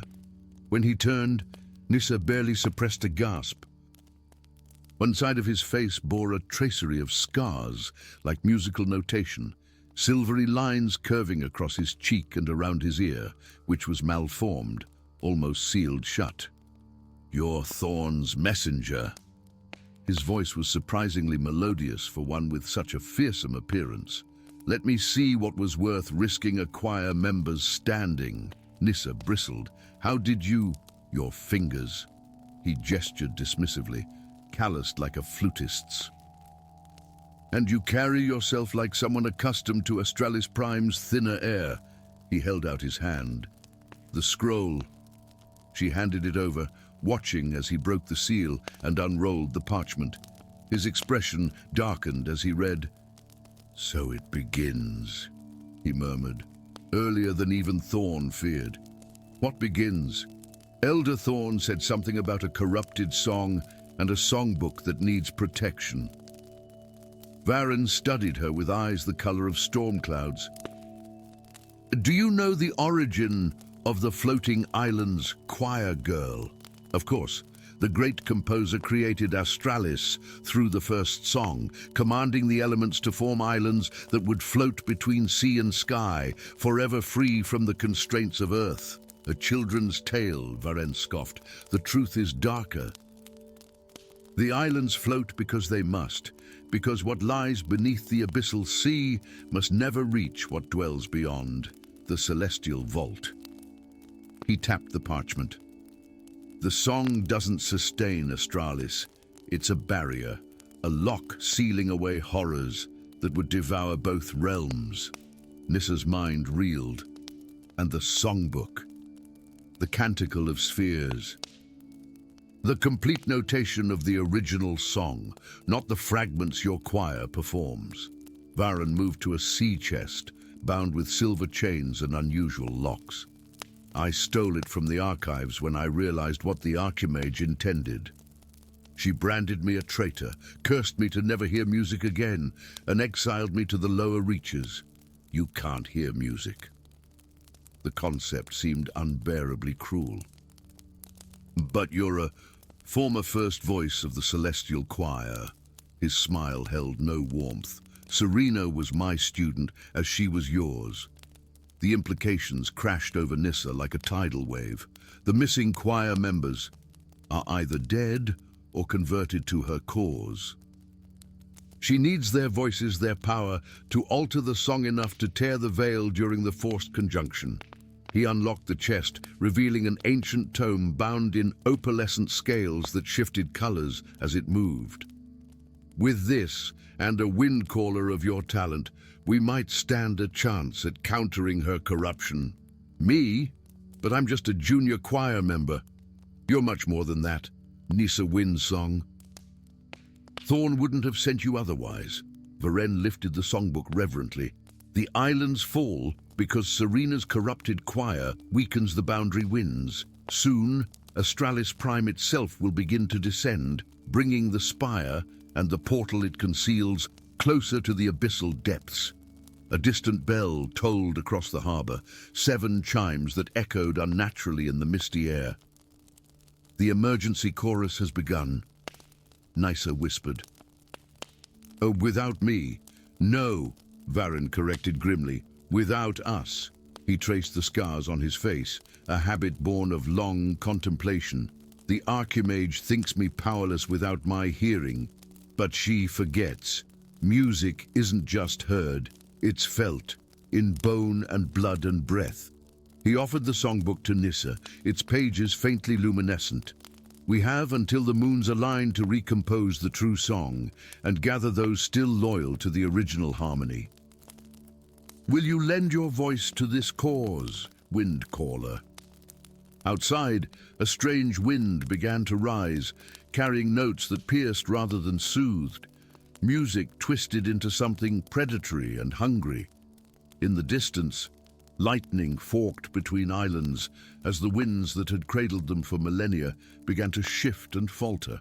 [SPEAKER 1] When he turned, Nissa barely suppressed a gasp. One side of his face bore a tracery of scars, like musical notation, silvery lines curving across his cheek and around his ear, which was malformed, almost sealed shut. "You're Thorn's messenger." His voice was surprisingly melodious for one with such a fearsome appearance. "Let me see what was worth risking a choir member's standing." Nissa bristled. "How did you—" "Your fingers." He gestured dismissively, calloused like a flutist's. "And you carry yourself like someone accustomed to Astralis Prime's thinner air." He held out his hand. "The scroll." She handed it over, watching as he broke the seal and unrolled the parchment. His expression darkened as he read. "So it begins," he murmured, "earlier than even Thorn feared." "What begins?" "Elder Thorn said something about a corrupted song and a songbook that needs protection." Varen studied her with eyes the color of storm clouds. "Do you know the origin of the floating island's choir girl?" "Of course. The great composer created Astralis through the first song, commanding the elements to form islands that would float between sea and sky, forever free from the constraints of earth." "A children's tale," Varen scoffed. "The truth is darker. The islands float because they must, because what lies beneath the abyssal sea must never reach what dwells beyond, the celestial vault." He tapped the parchment. "The song doesn't sustain Astralis. It's a barrier, a lock sealing away horrors that would devour both realms." Nissa's mind reeled. "And the songbook, the canticle of spheres. The complete notation of the original song, not the fragments your choir performs." Varen moved to a sea chest, bound with silver chains and unusual locks. "I stole it from the archives when I realized what the Archimage intended. She branded me a traitor, cursed me to never hear music again, and exiled me to the lower reaches. You can't hear music." The concept seemed unbearably cruel. "But you're a former first voice of the celestial choir." His smile held no warmth. "Serena was my student as she was yours." The implications crashed over Nissa like a tidal wave. The missing choir members are either dead or converted to her cause. She needs their voices, their power, to alter the song enough to tear the veil during the forced conjunction. He unlocked the chest, revealing an ancient tome bound in opalescent scales that shifted colors as it moved. "With this, and a wind caller of your talent, we might stand a chance at countering her corruption." "Me? But I'm just a junior choir member." "You're much more than that, Nissa Windsong. Thorn wouldn't have sent you otherwise." Varen lifted the songbook reverently. "The islands fall because Serena's corrupted choir weakens the boundary winds. Soon, Astralis Prime itself will begin to descend, bringing the spire and the portal it conceals closer to the abyssal depths." A distant bell tolled across the harbor, 7 chimes that echoed unnaturally in the misty air. "The emergency chorus has begun," Nissa whispered. "Oh, without me." "No," Varen corrected grimly. "Without us." He traced the scars on his face, a habit born of long contemplation. The Archimage thinks me powerless without my hearing, but she forgets. Music isn't just heard, it's felt, in bone and blood and breath. He offered the songbook to Nissa, its pages faintly luminescent. We have until the moons align to recompose the true song and gather those still loyal to the original harmony. Will you lend your voice to this cause, wind caller? Outside, a strange wind began to rise, carrying notes that pierced rather than soothed. Music twisted into something predatory and hungry. In the distance, lightning forked between islands as the winds that had cradled them for millennia began to shift and falter.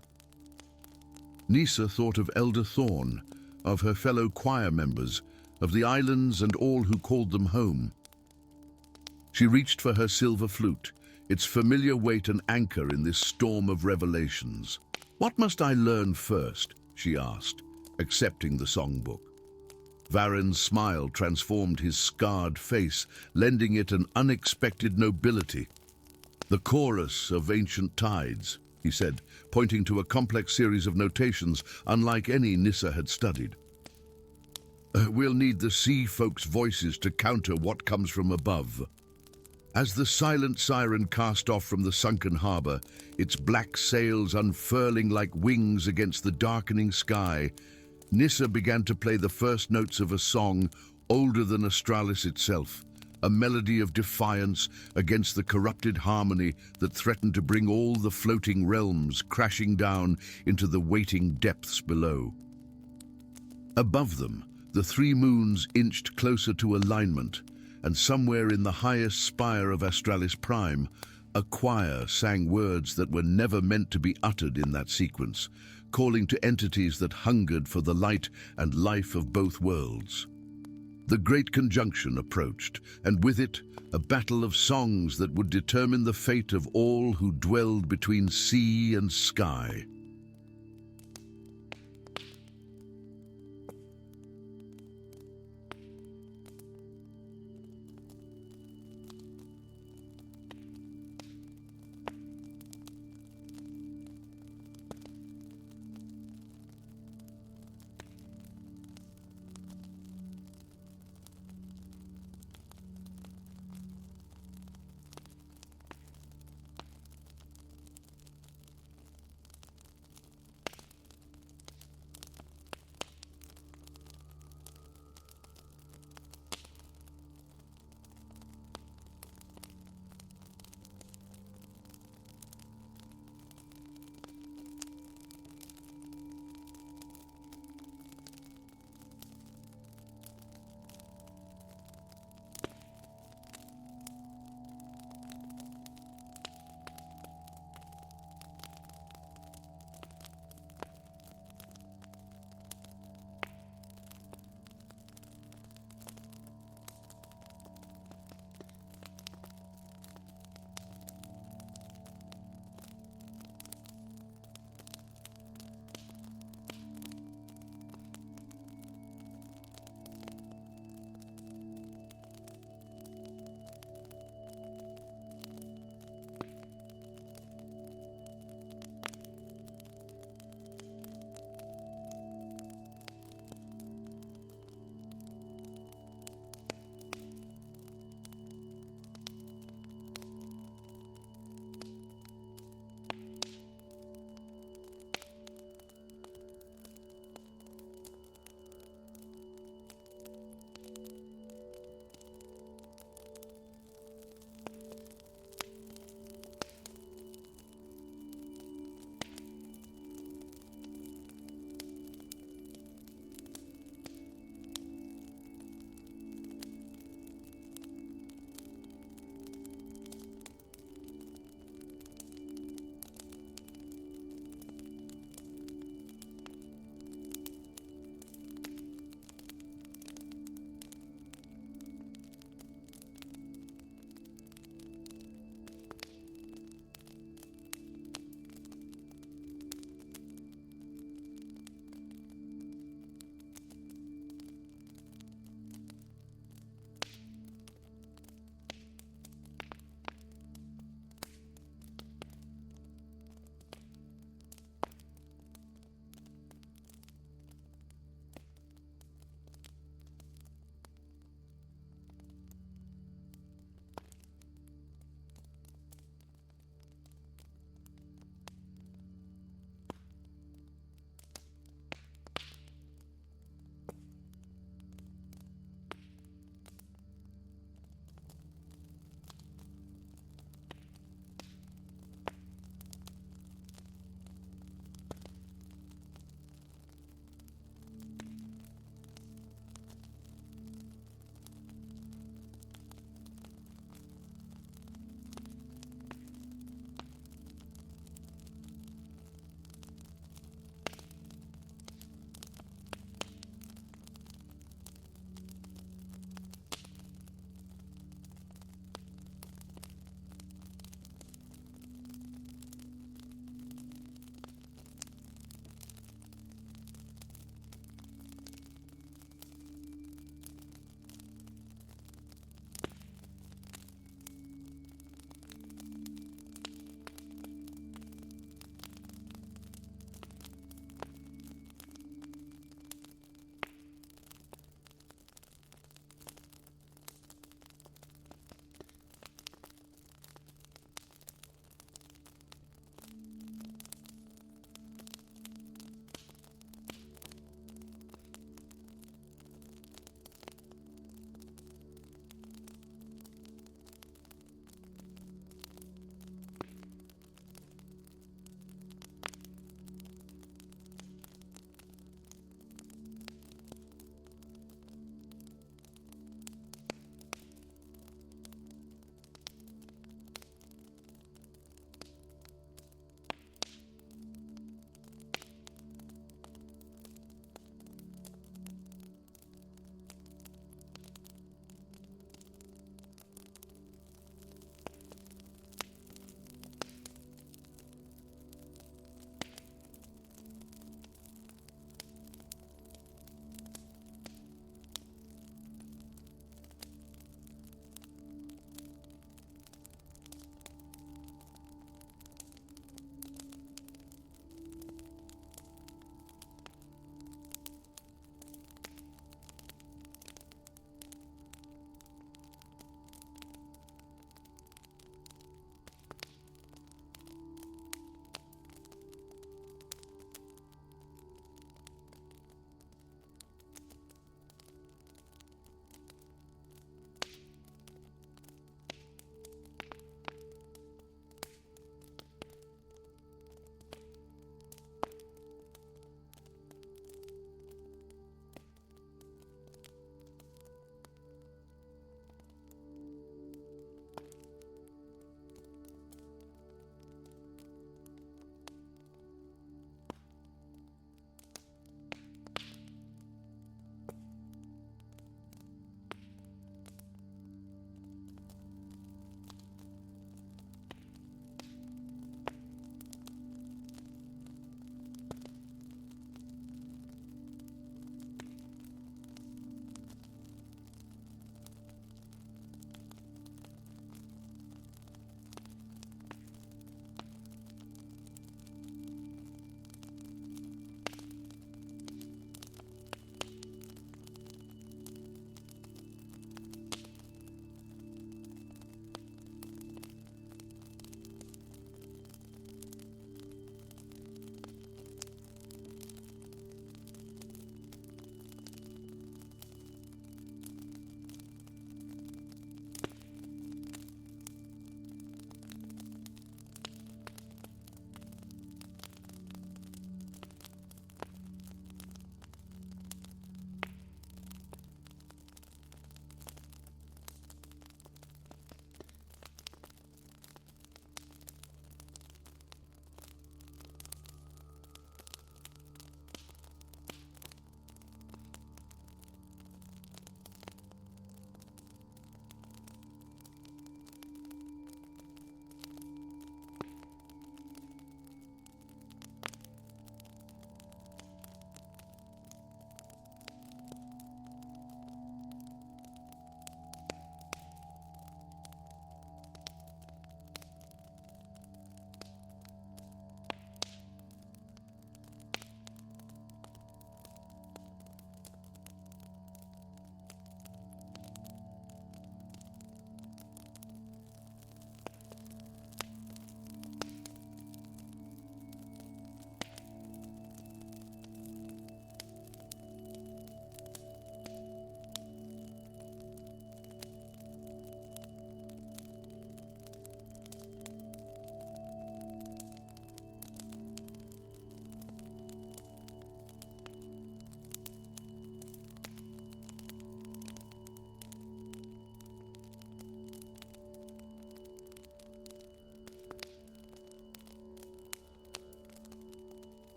[SPEAKER 1] Nissa thought of Elder Thorn, of her fellow choir members, of the islands and all who called them home. She reached for her silver flute, its familiar weight an anchor in this storm of revelations. "What must I learn first?" she asked, accepting the songbook. Varen's smile transformed his scarred face, lending it an unexpected nobility. "The chorus of ancient tides," he said, pointing to a complex series of notations unlike any Nissa had studied. "We'll need the sea folks' voices to counter what comes from above." As the silent siren cast off from the sunken harbor, its black sails unfurling like wings against the darkening sky, Nissa began to play the first notes of a song older than Astralis itself, a melody of defiance against the corrupted harmony that threatened to bring all the floating realms crashing down into the waiting depths below. Above them, the three moons inched closer to alignment, and somewhere in the highest spire of Astralis Prime, a choir sang words that were never meant to be uttered in that sequence, calling to entities that hungered for the light and life of both worlds. The Great Conjunction approached, and with it, a battle of songs that would determine the fate of all who dwelled between sea and sky.